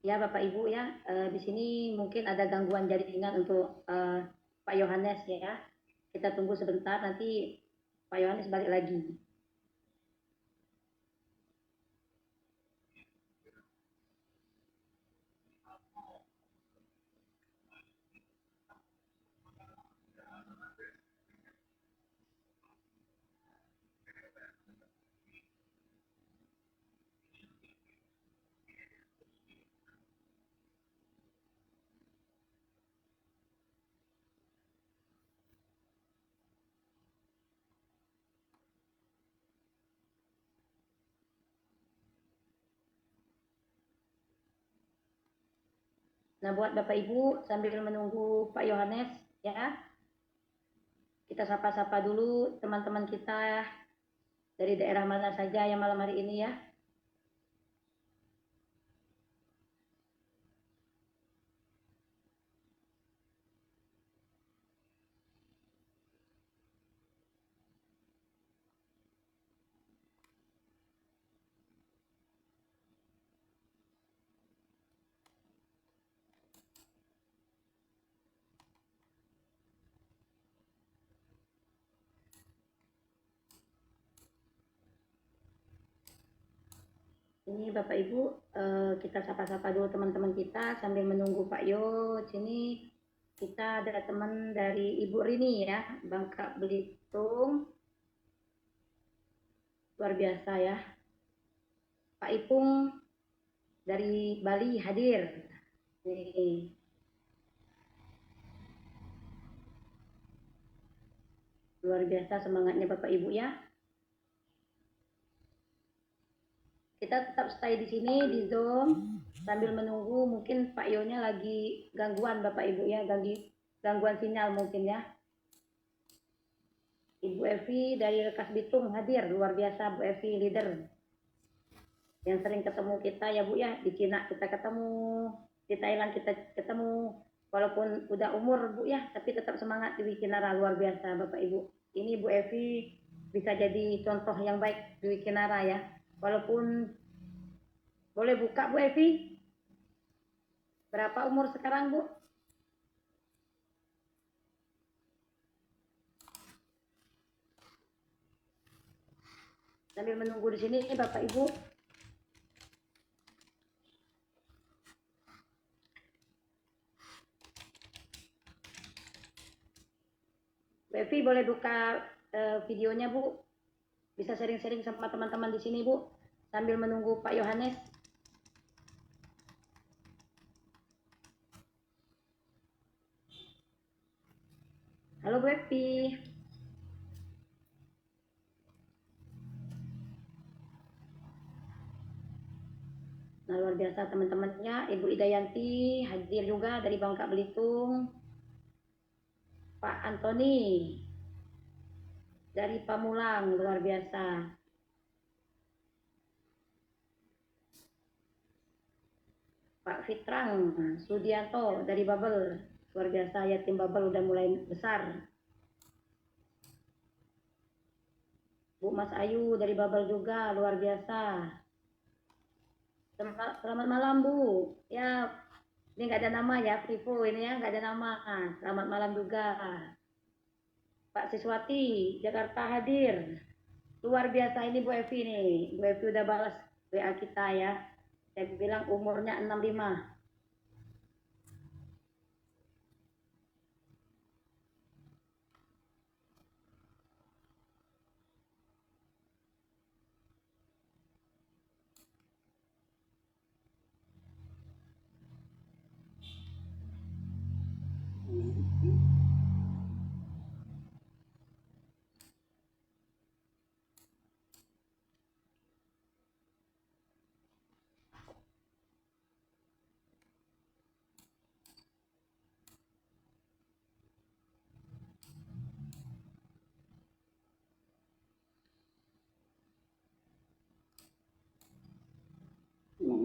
Ya Bapak Ibu ya, di sini mungkin ada gangguan jaringan untuk Pak Yohanes ya. Kita tunggu sebentar, nanti Pak Yohanes balik lagi. Nah, buat Bapak Ibu, sambil menunggu Pak Yohanes, ya, kita sapa-sapa dulu teman-teman kita dari daerah mana saja yang malam hari ini ya. Ini Bapak Ibu, kita sapa-sapa dulu teman-teman kita sambil menunggu Pak Yo. Sini kita ada teman dari Ibu Rini ya, Bangka Belitung. Luar biasa ya. Pak Ipung dari Bali hadir. Nih. Luar biasa semangatnya Bapak Ibu ya. Kita tetap stay di sini di Zoom sambil menunggu, mungkin Pak Yonya lagi gangguan Bapak Ibu ya, gangguan sinyal mungkin ya. Ibu Evi dari Lekas Bitung hadir, luar biasa Bu Evi, leader yang sering ketemu kita ya Bu ya, di Cina kita ketemu, di Thailand kita ketemu, walaupun udah umur Bu ya, tapi tetap semangat di Wikinara, luar biasa Bapak Ibu. Ini Bu Evi bisa jadi contoh yang baik di Wikinara ya. Walaupun boleh buka Bu Evi, berapa umur sekarang Bu? Sambil menunggu di sini Bapak Ibu. Bu Evi boleh buka videonya Bu. Bisa sering-sering sama teman-teman di sini Bu, sambil menunggu Pak Yohanes. Halo Bu Evi. Nah, luar biasa teman-temannya, Ibu Idayanti hadir juga dari Bangka Belitung. Pak Antoni dari Pamulang, luar biasa. Pak Fitrang Sudianto dari Babel, luar biasa ya, tim Babel udah mulai besar. Bu Mas Ayu dari Babel juga, luar biasa. Selamat malam Bu. Ya, ini nggak ada nama ya, Vivo ini ya, nggak ada nama. Selamat malam juga. Pak Siswati, Jakarta hadir. Luar biasa ini Bu Evi nih. Bu Evi udah balas WA kita ya. Saya bilang umurnya 65.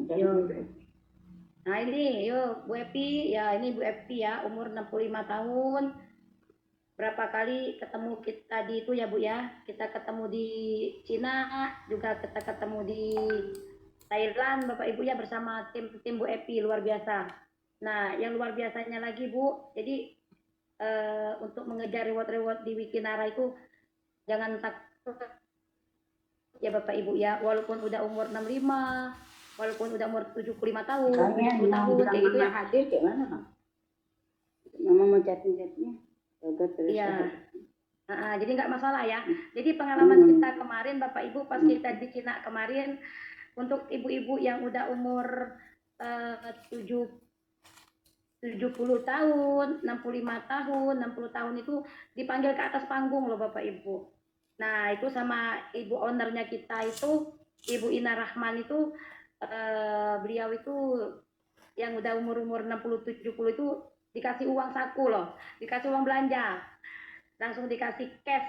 Yuk. Nah ini, yuk Bu Epi, ya ini Bu Epi ya, umur 65 tahun. Berapa kali ketemu kita di itu ya Bu ya, kita ketemu di Cina, juga kita ketemu di Thailand Bapak Ibu ya bersama tim Bu Epi, luar biasa. Nah yang luar biasanya lagi Bu, jadi untuk mengejar reward-reward di Wikinara itu jangan takut ya Bapak Ibu ya, walaupun udah umur 65, walaupun udah umur 75 tahun, 70 tahun kayak gitu ya. Hadir kayak mana, Kang? Mama mau chatting-chattingnya. Iya. Jadi nggak masalah ya. Jadi pengalaman kita kemarin Bapak Ibu pas kita di Cina kemarin, untuk ibu-ibu yang udah umur 70 tahun, 65 tahun, 60 tahun itu dipanggil ke atas panggung loh Bapak Ibu. Nah itu sama ibu ownernya kita itu, Ibu Ina Rahman itu, beliau itu yang udah umur-umur 60-70 itu dikasih uang saku loh, dikasih uang belanja, langsung dikasih cash,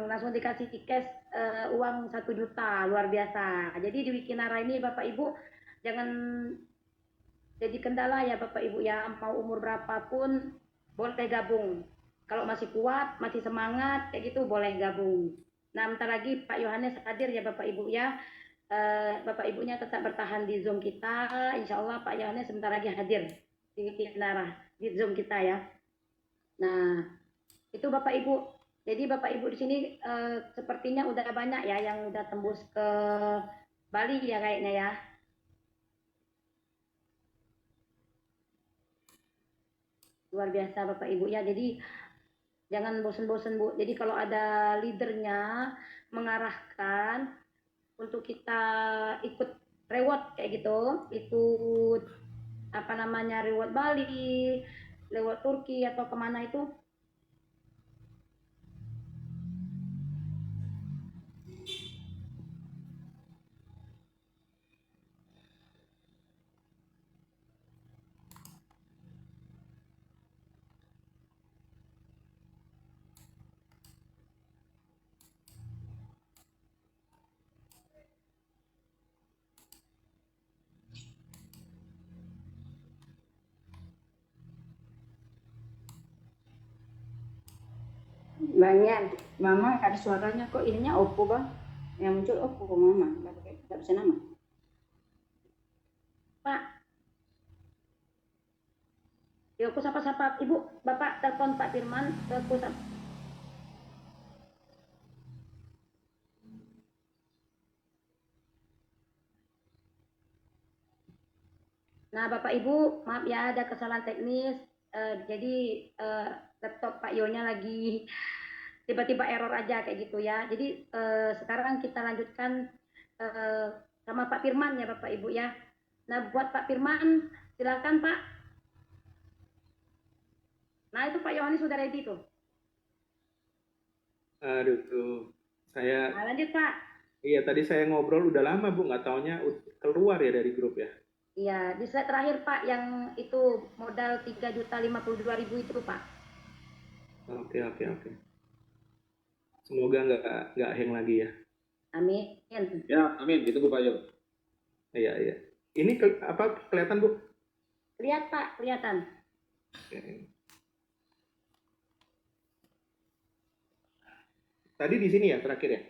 langsung dikasih cash uang 1 juta, luar biasa. Jadi di Wikinara ini Bapak Ibu jangan jadi kendala ya Bapak Ibu ya, mau umur berapapun boleh gabung. Kalau masih kuat, masih semangat kayak gitu boleh gabung. Nah, bentar lagi Pak Yohanes hadir ya Bapak Ibu ya. Bapak Ibunya tetap bertahan di Zoom kita. Insya Allah Pak Yohanes sebentar lagi hadir di Wikinara, di Zoom kita ya. Nah, itu Bapak Ibu. Jadi Bapak Ibu di sini sepertinya udah banyak ya yang udah tembus ke Bali ya kayaknya ya. Luar biasa Bapak Ibu ya. Jadi jangan bosen-bosen Bu. Jadi kalau ada leadernya mengarahkan untuk kita ikut reward kayak gitu, ikut apa namanya reward Bali, lewat Turki atau kemana itu. Banyak. Mama ada suaranya kok ininya Oppo bang. Yang muncul Oppo kok Mama. Nggak bisa nama. Pak, ya aku sapa-sapa Ibu, Bapak telepon Pak Firman, aku sapa. Nah, Bapak Ibu, maaf ya ada kesalahan teknis. Jadi laptop Pak Yonya lagi tiba-tiba error aja kayak gitu ya. Jadi sekarang kita lanjutkan sama Pak Firman ya Bapak Ibu ya. Nah, buat Pak Firman, silakan Pak. Nah, itu Pak Yohanes sudah ready tuh. Aduh, tuh. Saya, Nah, lanjut Pak. iya tadi saya ngobrol udah lama Bu, nggak taunya keluar ya dari grup ya. Iya, di slide terakhir Pak yang itu modal 3.052.000 itu Pak. Oke. Semoga nggak hang lagi ya. Amin. Ya, amin. Ditunggu Pak Yo. Iya. Ini apa kelihatan Bu? Lihat Pak, kelihatan. Oke. Tadi di sini ya terakhir ya?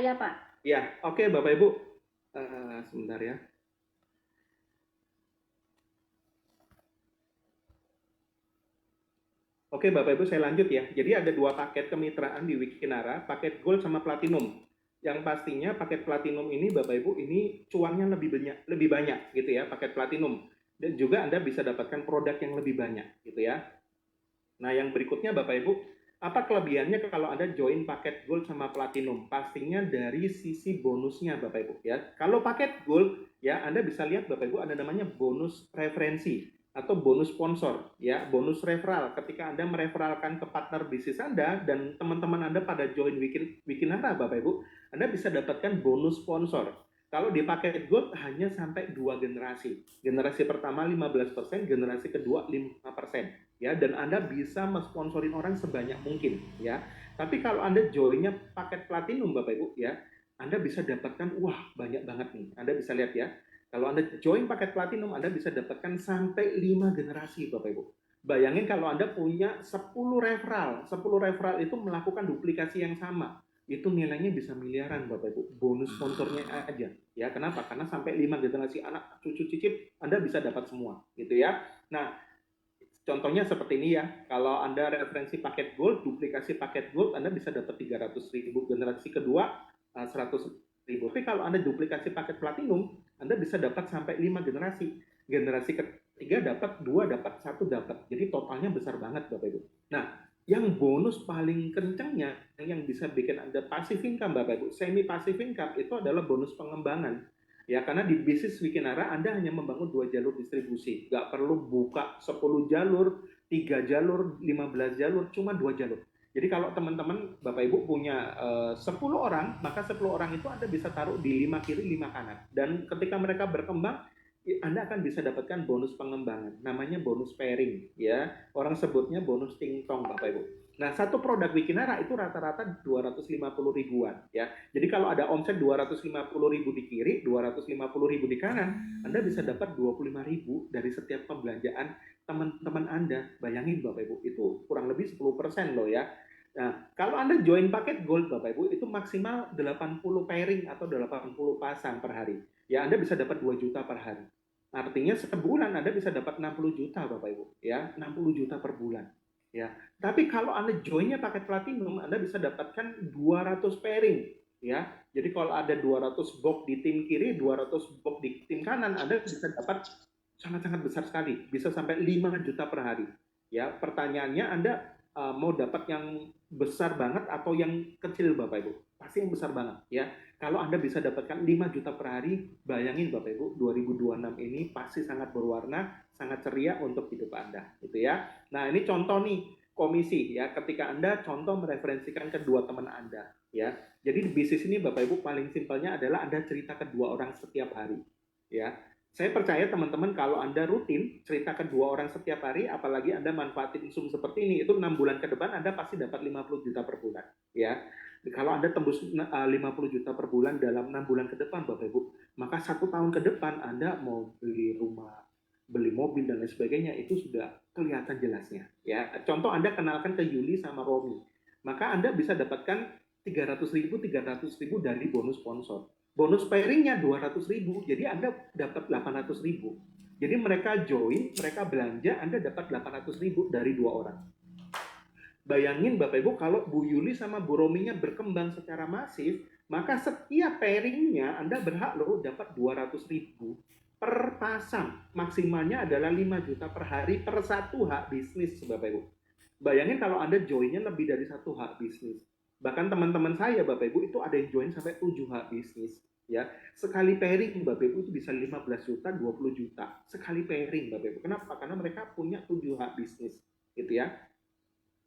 Ya Pak. Ya, oke Bapak Ibu. Sebentar ya. Oke Bapak Ibu, saya lanjut ya. Jadi ada 2 paket kemitraan di Wikinara, paket Gold sama Platinum. Yang pastinya paket Platinum ini Bapak Ibu ini cuannya lebih banyak gitu ya, paket Platinum. Dan juga Anda bisa dapatkan produk yang lebih banyak gitu ya. Nah, yang berikutnya Bapak Ibu, apa kelebihannya kalau Anda join paket Gold sama Platinum? Pastinya dari sisi bonusnya Bapak Ibu ya. Kalau paket Gold ya Anda bisa lihat Bapak Ibu ada namanya bonus referensi atau bonus sponsor ya, bonus referral. Ketika Anda mereferalkan ke partner bisnis Anda dan teman-teman Anda pada join Wikinara Bapak Ibu, Anda bisa dapatkan bonus sponsor. Kalau di paket Gold hanya sampai 2 generasi. Generasi pertama 15%, generasi kedua 5%. Ya, dan Anda bisa mensponsorin orang sebanyak mungkin ya. Tapi kalau Anda joinnya paket Platinum Bapak Ibu ya, Anda bisa dapatkan banyak banget nih. Anda bisa lihat ya. Kalau Anda join paket platinum, Anda bisa dapatkan sampai 5 generasi, Bapak Ibu. Bayangin kalau Anda punya 10 referral. 10 referral itu melakukan duplikasi yang sama. Itu nilainya bisa miliaran, Bapak Ibu. Bonus sponsornya aja. Ya, kenapa? Karena sampai 5 generasi anak, cucu, cicit, Anda bisa dapat semua. Gitu ya. Nah, contohnya seperti ini ya. Kalau Anda referensi paket gold, duplikasi paket gold, Anda bisa dapat 300.000. Generasi kedua, 100.000. Tapi kalau Anda duplikasi paket platinum, Anda bisa dapat sampai 5 generasi. Generasi ketiga dapat, 2 dapat, 1 dapat. Jadi totalnya besar banget, Bapak Ibu. Nah, yang bonus paling kencangnya, yang bisa bikin Anda passive income, Bapak Ibu, semi passive income, itu adalah bonus pengembangan. Ya, karena di bisnis Wikinara Anda hanya membangun 2 jalur distribusi. Nggak perlu buka 10 jalur, 3 jalur, 15 jalur, cuma 2 jalur. Jadi kalau teman-teman Bapak Ibu punya 10 orang, maka 10 orang itu Anda bisa taruh di 5 kiri, 5 kanan. Dan ketika mereka berkembang, Anda akan bisa dapatkan bonus pengembangan. Namanya bonus pairing. Ya, orang sebutnya bonus ting-tong, Bapak Ibu. Nah, satu produk Wikinara itu rata-rata 250 ribuan. Ya. Jadi kalau ada omset 250 ribu di kiri, 250 ribu di kanan, Anda bisa dapat 25 ribu dari setiap pembelanjaan teman-teman Anda. Bayangin Bapak Ibu, itu kurang lebih 10% loh ya. Nah, kalau Anda join paket gold Bapak Ibu, itu maksimal 80 pairing atau 80 pasang per hari. Ya, Anda bisa dapat 2 juta per hari. Artinya sebulan Anda bisa dapat 60 juta Bapak Ibu. Ya, 60 juta per bulan. Ya, tapi kalau Anda joinnya paket platinum, Anda bisa dapatkan 200 pairing. Ya, jadi kalau ada 200 box di tim kiri, 200 box di tim kanan, Anda bisa dapat sangat-sangat besar sekali, bisa sampai 5 juta per hari. Ya, pertanyaannya Anda mau dapat yang besar banget atau yang kecil Bapak Ibu? Pasti yang besar banget ya. Kalau Anda bisa dapatkan 5 juta per hari, bayangin Bapak Ibu, 2026 ini pasti sangat berwarna, sangat ceria untuk hidup Anda, gitu ya. Nah, ini contoh nih komisi ya, ketika Anda contoh mereferensikan kedua teman Anda ya. Jadi di bisnis ini Bapak Ibu paling simpelnya adalah Anda cerita kedua orang setiap hari ya. Saya percaya teman-teman kalau Anda rutin cerita kedua orang setiap hari, apalagi Anda manfaatin Zoom seperti ini, itu 6 bulan ke depan Anda pasti dapat 50 juta per bulan. Ya. Kalau Anda tembus 50 juta per bulan dalam 6 bulan ke depan, Bapak Ibu, maka 1 tahun ke depan Anda mau beli rumah, beli mobil, dan lain sebagainya, itu sudah kelihatan jelasnya. Ya. Contoh Anda kenalkan ke Yuli sama Romi, maka Anda bisa dapatkan 300.000 dari bonus sponsor. Bonus pairingnya 200.000, jadi Anda dapat 800.000. Jadi mereka join, mereka belanja, Anda dapat 800.000 dari 2 orang. Bayangin Bapak Ibu, kalau Bu Yuli sama Bu Rominya berkembang secara masif, maka setiap pairingnya Anda berhak loh dapat 200.000 per pasang. Maksimalnya adalah 5 juta per hari per satu hak bisnis, Bapak Ibu. Bayangin kalau Anda joinnya lebih dari 1 hak bisnis. Bahkan teman-teman saya Bapak Ibu itu ada yang join sampai 7 hak bisnis ya. Sekali pairing Bapak Ibu itu bisa 15 juta, 20 juta sekali pairing Bapak Ibu. Kenapa? Karena mereka punya 7 hak bisnis gitu ya.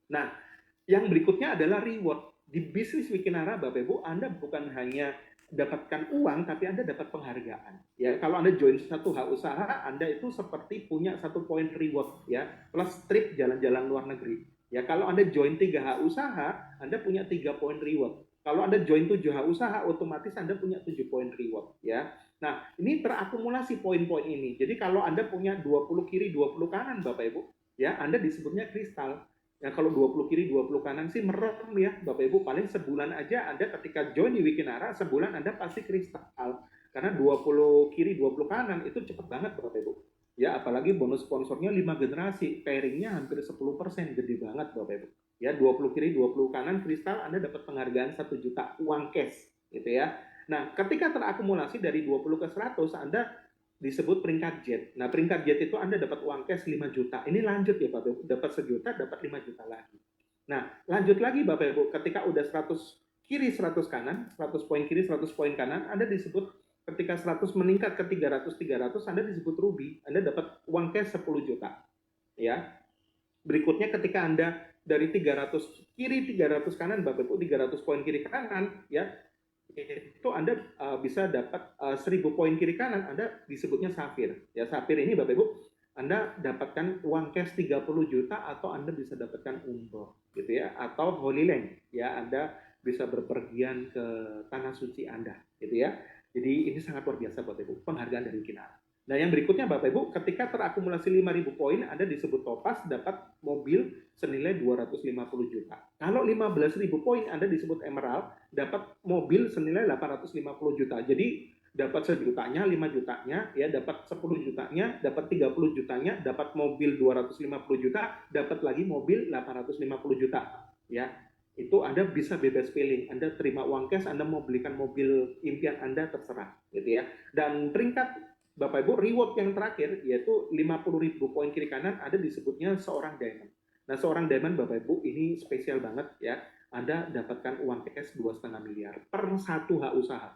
Nah, yang berikutnya adalah reward. Di bisnis Wikinara Bapak Ibu, Anda bukan hanya dapatkan uang, tapi Anda dapat penghargaan. Ya, kalau Anda join satu hak usaha, Anda itu seperti punya 1 poin reward ya, plus trip jalan-jalan luar negeri. Ya, kalau Anda join 3 hak usaha, Anda punya 3 poin reward. Kalau Anda join 7 hak usaha, otomatis Anda punya 7 poin reward ya. Nah, ini terakumulasi poin-poin ini. Jadi kalau Anda punya 20 kiri, 20 kanan Bapak Ibu, ya, Anda disebutnya kristal. Ya, kalau 20 kiri, 20 kanan sih merem ya Bapak Ibu. Paling sebulan aja Anda ketika join di Wikinara, sebulan Anda pasti kristal. Karena 20 kiri, 20 kanan itu cepat banget Bapak Ibu. Ya, apalagi bonus sponsornya 5 generasi, pairingnya hampir 10%, gede banget Bapak Ibu. Ya, 20 kiri, 20 kanan kristal, Anda dapat penghargaan 1 juta uang cash, gitu ya. Nah, ketika terakumulasi dari 20 ke 100, Anda disebut peringkat jet. Nah, peringkat jet itu Anda dapat uang cash 5 juta. Ini lanjut ya Bapak Ibu, dapat 1 juta, dapat 5 juta lagi. Nah, lanjut lagi Bapak Ibu, ketika udah 100 kiri, 100 kanan, 100 poin kiri, 100 poin kanan, Anda disebut ketika 100 meningkat ke 300, Anda disebut ruby. Anda dapat uang cash 10 juta. Ya. Berikutnya ketika Anda dari 300 kiri, 300 kanan, Bapak Ibu, 300 poin kiri kanan, ya, itu Anda bisa dapat 1000 poin kiri kanan, Anda disebutnya safir. Ya, safir ini Bapak Ibu, Anda dapatkan uang cash 30 juta atau Anda bisa dapatkan umroh, gitu ya, atau Holy Land, ya, Anda bisa berpergian ke tanah suci Anda, gitu ya. Jadi ini sangat luar biasa Bapak Ibu, penghargaan dari Wikinara. Nah yang berikutnya Bapak Ibu, ketika terakumulasi 5.000 poin, Anda disebut Topaz, dapat mobil senilai 250 juta. Kalau 15.000 poin, Anda disebut Emerald, dapat mobil senilai 850 juta. Jadi dapat 1 jutanya, 5 jutanya, ya dapat 10 jutanya, dapat 30 jutanya, dapat mobil 250 juta, dapat lagi mobil 850 juta. Ya, itu Anda bisa bebas pilih. Anda terima uang cash, Anda mau belikan mobil impian Anda, terserah, gitu ya. Dan peringkat Bapak Ibu, reward yang terakhir yaitu 50.000 poin kiri kanan, ada disebutnya seorang diamond. Nah, seorang diamond Bapak Ibu ini spesial banget ya. Anda dapatkan uang cash 2,5 miliar per satu hak usaha.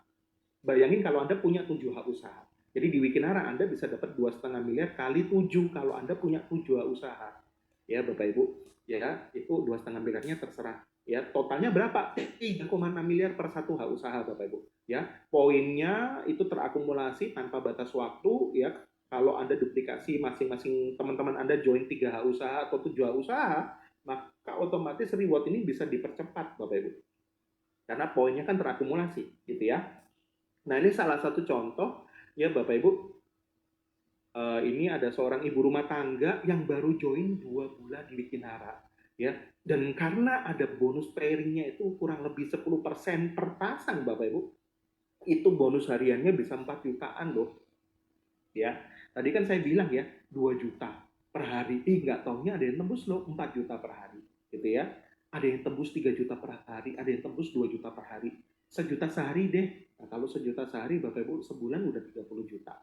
Bayangin kalau Anda punya 7 hak usaha. Jadi di Wikinara Anda bisa dapat 2,5 miliar kali 7 kalau Anda punya 7 hak usaha. Ya Bapak Ibu, ya itu 2,5 miliarnya terserah. Ya, totalnya berapa? 3,6 miliar per satu hak usaha Bapak Ibu. Ya, poinnya itu terakumulasi tanpa batas waktu ya. Kalau Anda duplikasi masing-masing teman-teman Anda join 3 hak usaha atau 7 hak usaha, maka otomatis reward ini bisa dipercepat Bapak Ibu. Karena poinnya kan terakumulasi, gitu ya. Nah, ini salah satu contoh ya Bapak Ibu. Ini ada seorang ibu rumah tangga yang baru join 2 bulan di Wikinara. Ya, dan karena ada bonus pairingnya itu kurang lebih 10% per pasang Bapak Ibu, itu bonus hariannya bisa 4 jutaan loh. Ya, tadi kan saya bilang ya 2 juta per hari. Nggak taunya ada yang tembus loh 4 juta per hari, gitu ya. Ada yang tembus 3 juta per hari, ada yang tembus 2 juta per hari. 1 juta sehari deh. Nah, kalau 1 juta sehari Bapak Ibu sebulan udah 30 juta.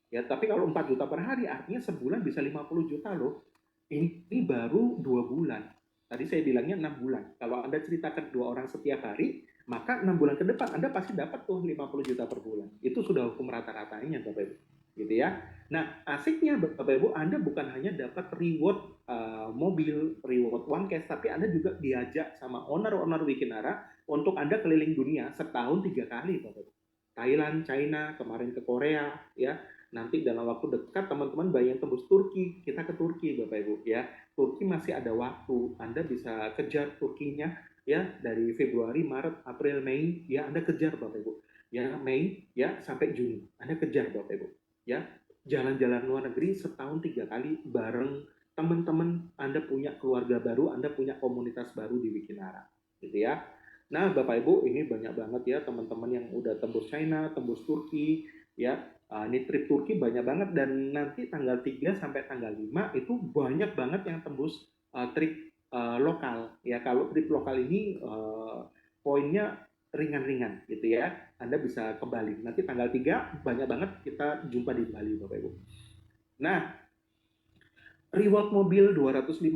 Ya, tapi kalau 4 juta per hari artinya sebulan bisa 50 juta loh. Ini baru 2 bulan. Tadi saya bilangnya 6 bulan. Kalau Anda ceritakan 2 orang setiap hari, maka 6 bulan ke depan Anda pasti dapat tuh 50 juta per bulan. Itu sudah hukum rata-ratanya Bapak Ibu. Gitu ya. Nah, asiknya Bapak Ibu, Anda bukan hanya dapat reward mobil, reward uang cash, tapi Anda juga diajak sama owner-owner Wikinara untuk Anda keliling dunia setahun 3 kali Bapak Ibu. Thailand, China, kemarin ke Korea, ya. Nanti dalam waktu dekat teman-teman bayang tembus Turki, kita ke Turki Bapak Ibu ya. Turki masih ada waktu, Anda bisa kejar Turkinya ya dari Februari, Maret, April, Mei ya Anda kejar Bapak Ibu. Ya Mei ya sampai Juni Anda kejar Bapak Ibu. Ya, jalan-jalan luar negeri setahun 3 kali bareng teman-teman Anda punya keluarga baru, Anda punya komunitas baru di Wikinara gitu ya. Nah, Bapak Ibu ini banyak banget ya teman-teman yang udah tembus China, tembus Turki ya. Ini trip Turki banyak banget dan nanti tanggal 3 sampai tanggal 5 itu banyak banget yang tembus trip lokal. Ya, kalau trip lokal ini poinnya ringan-ringan gitu ya. Anda bisa ke Bali. Nanti tanggal 3 banyak banget kita jumpa di Bali Bapak Ibu. Nah, reward mobil 250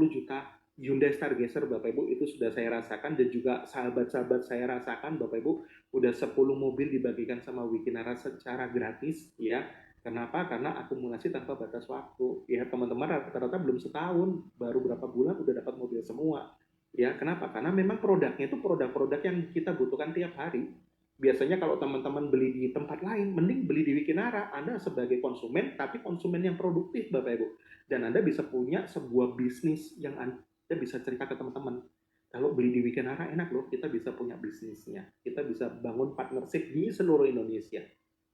juta Hyundai Stargazer Bapak Ibu itu sudah saya rasakan dan juga sahabat-sahabat saya rasakan Bapak Ibu udah 10 mobil dibagikan sama Wikinara secara gratis ya. Kenapa? Karena akumulasi tanpa batas waktu. Ya teman-teman rata-rata belum setahun, baru berapa bulan udah dapat mobil semua. Ya, kenapa? Karena memang produknya itu produk-produk yang kita butuhkan tiap hari. Biasanya kalau teman-teman beli di tempat lain, mending beli di Wikinara. Anda sebagai konsumen, tapi konsumen yang produktif Bapak Ibu. Dan Anda bisa punya sebuah bisnis yang Anda bisa cerita ke teman-teman. Kalau beli di Wikinara enak loh, kita bisa punya bisnisnya. Kita bisa bangun partnership di seluruh Indonesia.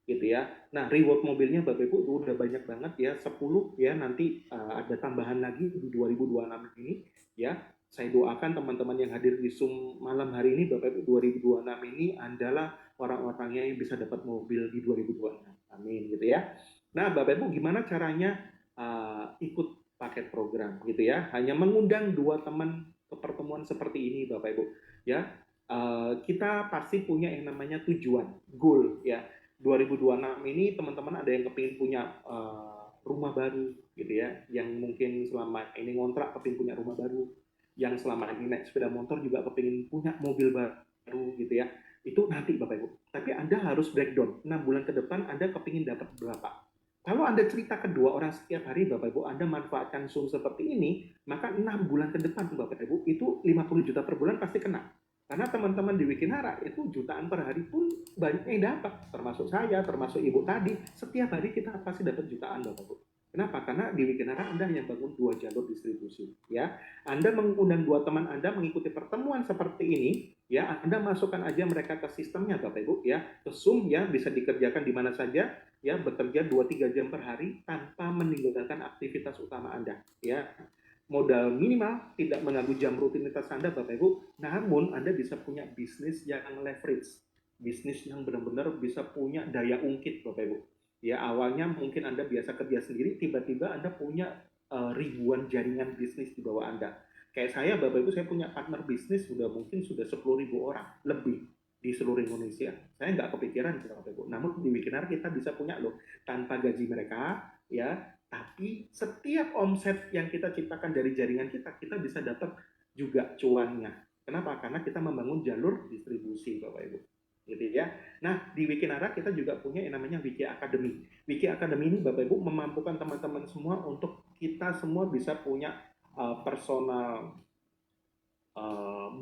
Gitu ya. Nah, reward mobilnya Bapak Ibu udah banyak banget ya, 10 ya, nanti ada tambahan lagi di 2026 ini ya. Saya doakan teman-teman yang hadir di Zoom malam hari ini Bapak Ibu 2026 ini adalah orang-orangnya yang bisa dapat mobil di 2026. Amin gitu ya. Nah, Bapak Ibu gimana caranya ikut paket program gitu ya? Hanya mengundang 2 teman ke pertemuan seperti ini Bapak Ibu ya. Kita pasti punya yang namanya tujuan, goal ya. 2026 ini teman-teman ada yang kepingin punya rumah baru gitu ya, yang mungkin selama ini ngontrak kepingin punya rumah baru, yang selama ini naik sepeda motor juga kepingin punya mobil baru gitu ya. Itu nanti Bapak Ibu. Tapi Anda harus breakdown 6 bulan ke depan Anda kepingin dapat berapa. Kalau Anda cerita ke 2 orang setiap hari Bapak Ibu, Anda manfaatkan Zoom seperti ini, maka 6 bulan ke depan Bapak Ibu itu 50 juta per bulan pasti kena. Karena teman-teman di Wikinara itu jutaan per hari pun banyak yang dapat, termasuk saya, termasuk Ibu tadi, setiap hari kita pasti dapat jutaan Bapak Ibu. Kenapa? Karena di Wikinara Anda hanya bangun 2 jalur distribusi, ya. Anda mengundang 2 teman Anda mengikuti pertemuan seperti ini, ya. Anda masukkan aja mereka ke sistemnya, Bapak Ibu, ya. Ke Zoom, ya, bisa dikerjakan di mana saja, ya, bekerja 2-3 jam per hari tanpa meninggalkan aktivitas utama Anda, ya. Modal minimal, tidak mengganggu jam rutinitas Anda, Bapak Ibu, namun Anda bisa punya bisnis yang leverage, bisnis yang benar-benar bisa punya daya ungkit, Bapak Ibu. Ya, awalnya mungkin Anda biasa kerja sendiri, tiba-tiba Anda punya ribuan jaringan bisnis di bawah Anda. Kayak saya, Bapak Ibu, saya punya partner bisnis mungkin sudah 10.000 orang lebih di seluruh Indonesia. Saya nggak kepikiran, Bapak Ibu. Namun di Wikinar kita bisa punya loh, tanpa gaji mereka, ya. Tapi setiap omset yang kita ciptakan dari jaringan kita, kita bisa dapat juga cuannya. Kenapa? Karena kita membangun jalur distribusi, Bapak Ibu. Gitu ya. Nah, di Wikinara kita juga punya yang namanya Wiki Academy. Wiki Academy ini Bapak Ibu memampukan teman-teman semua untuk kita semua bisa punya personal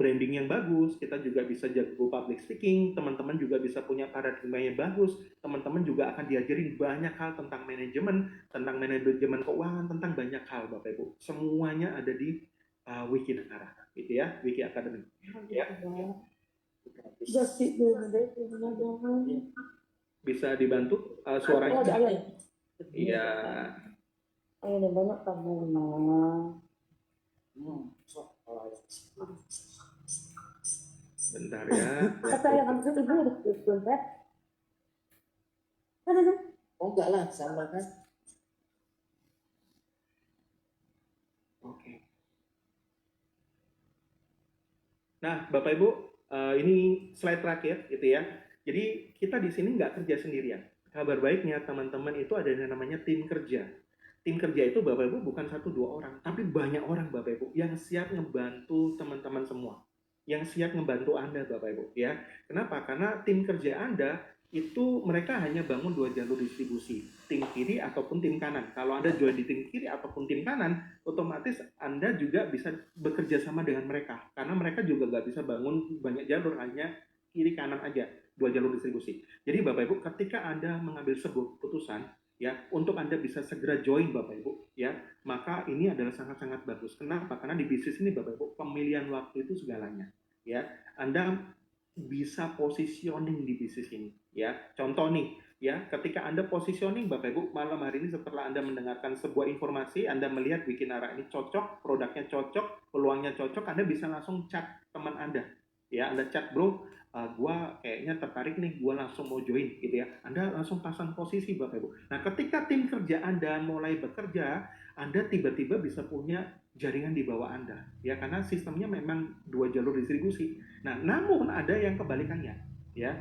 branding yang bagus. Kita juga bisa jago public speaking. Teman-teman juga bisa punya paradigma yang bagus. Teman-teman juga akan diajarin banyak hal tentang manajemen keuangan, tentang banyak hal, Bapak Ibu. Semuanya ada di Wikinara, gitu ya, Wiki Academy. Ya. Bisa dibantu suaranya? Iya. Bentar ya. Oh enggak lah, sama kan? Oke. Nah, Bapak Ibu, ini slide terakhir, gitu ya. Jadi kita di sini nggak kerja sendirian. Kabar baiknya teman-teman itu ada yang namanya tim kerja. Tim kerja itu Bapak Ibu bukan 1-2 orang, tapi banyak orang Bapak Ibu yang siap ngebantu teman-teman semua. Yang siap ngebantu Anda Bapak Ibu, ya. Kenapa? Karena tim kerja Anda itu mereka hanya bangun 2 jalur distribusi, tim kiri ataupun tim kanan. Kalau Anda join di tim kiri ataupun tim kanan, otomatis Anda juga bisa bekerja sama dengan mereka. Karena mereka juga nggak bisa bangun banyak jalur, hanya kiri kanan aja, 2 jalur distribusi. Jadi Bapak Ibu, ketika Anda mengambil sebuah keputusan, ya, untuk Anda bisa segera join Bapak Ibu, ya, maka ini adalah sangat-sangat bagus. Kenapa? Karena di bisnis ini Bapak Ibu, pemilihan waktu itu segalanya, ya. Anda bisa positioning di bisnis ini, ya. Contoh nih, ya, ketika Anda positioning Bapak Ibu, malam hari ini setelah Anda mendengarkan sebuah informasi, Anda melihat Wikinara ini cocok, produknya cocok, peluangnya cocok, Anda bisa langsung chat teman Anda, ya. Anda chat, bro, gua kayaknya tertarik nih, gua langsung mau join, gitu ya. Anda langsung pasang posisi Bapak Ibu. Nah, ketika tim kerja Anda mulai bekerja, Anda tiba-tiba bisa punya jaringan di bawah Anda, ya, karena sistemnya memang 2 jalur distribusi. Nah, namun ada yang kebalikannya, ya,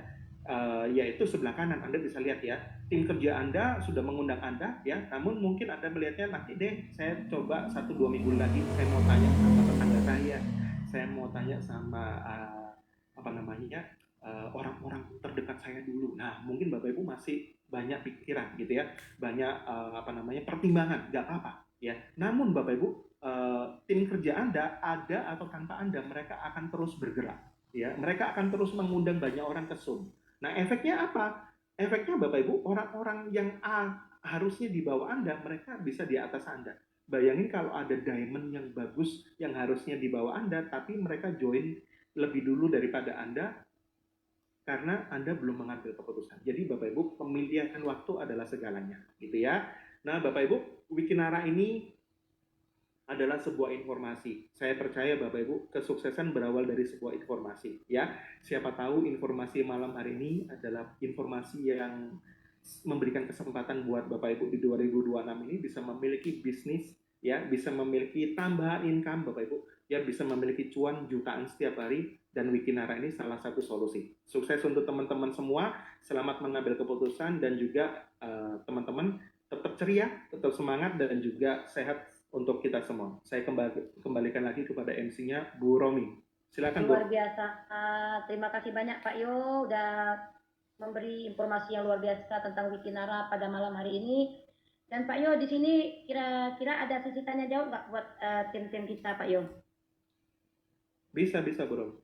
yaitu sebelah kanan. Anda bisa lihat ya, tim kerja Anda sudah mengundang Anda, ya, namun mungkin Anda melihatnya nanti deh, saya coba 1-2 minggu lagi, saya mau tanya sama tetangga saya mau tanya sama orang-orang terdekat saya dulu. Nah, mungkin Bapak Ibu masih banyak pikiran, gitu ya, banyak pertimbangan, nggak apa-apa, ya. Namun Bapak Ibu, tim kerja Anda ada atau tanpa Anda, mereka akan terus bergerak, ya. Mereka akan terus mengundang banyak orang ke Zoom. Nah, efeknya apa? Efeknya Bapak Ibu, orang-orang yang harusnya di bawah Anda, mereka bisa di atas Anda. Bayangin kalau ada diamond yang bagus yang harusnya di bawah Anda, tapi mereka join lebih dulu daripada Anda karena Anda belum mengambil keputusan. Jadi Bapak Ibu, pemilihan waktu adalah segalanya, gitu ya. Nah, Bapak Ibu, Wikinara ini adalah sebuah informasi. Saya percaya Bapak Ibu, kesuksesan berawal dari sebuah informasi, ya. Siapa tahu informasi malam hari ini adalah informasi yang memberikan kesempatan buat Bapak Ibu di 2026 ini bisa memiliki bisnis, ya, bisa memiliki tambahan income Bapak Ibu, ya, bisa memiliki cuan jutaan setiap hari, dan Wikinara ini salah satu solusi. Sukses untuk teman-teman semua, selamat mengambil keputusan, dan juga teman-teman tetap ceria, tetap semangat, dan juga sehat untuk kita semua. Saya kembalikan lagi kepada MC-nya Bu Romi. Silakan Bu. Luar biasa. Terima kasih banyak Pak Yo udah memberi informasi yang luar biasa tentang Wikinara pada malam hari ini. Dan Pak Yo, di sini kira-kira ada sesi tanya jawab nggak buat tim-tim kita Pak Yo? Bisa Bu Romi.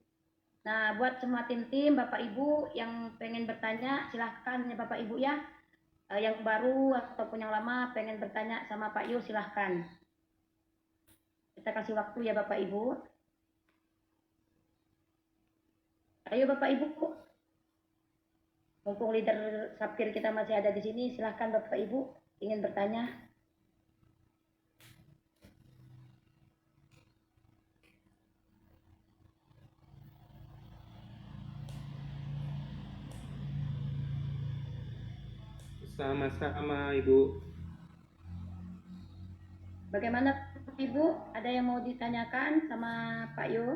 Nah, buat semua tim-tim Bapak Ibu yang pengen bertanya, silahkan ya Bapak Ibu ya. yang baru ataupun yang lama pengen bertanya sama Pak Yu, silahkan. Kita kasih waktu ya Bapak Ibu. Ayo Bapak Ibu, mumpung leader Sapir kita masih ada di sini, silahkan Bapak Ibu ingin bertanya. Sama-sama Ibu. Bagaimana Ibu? Ada yang mau ditanyakan sama Pak Yu?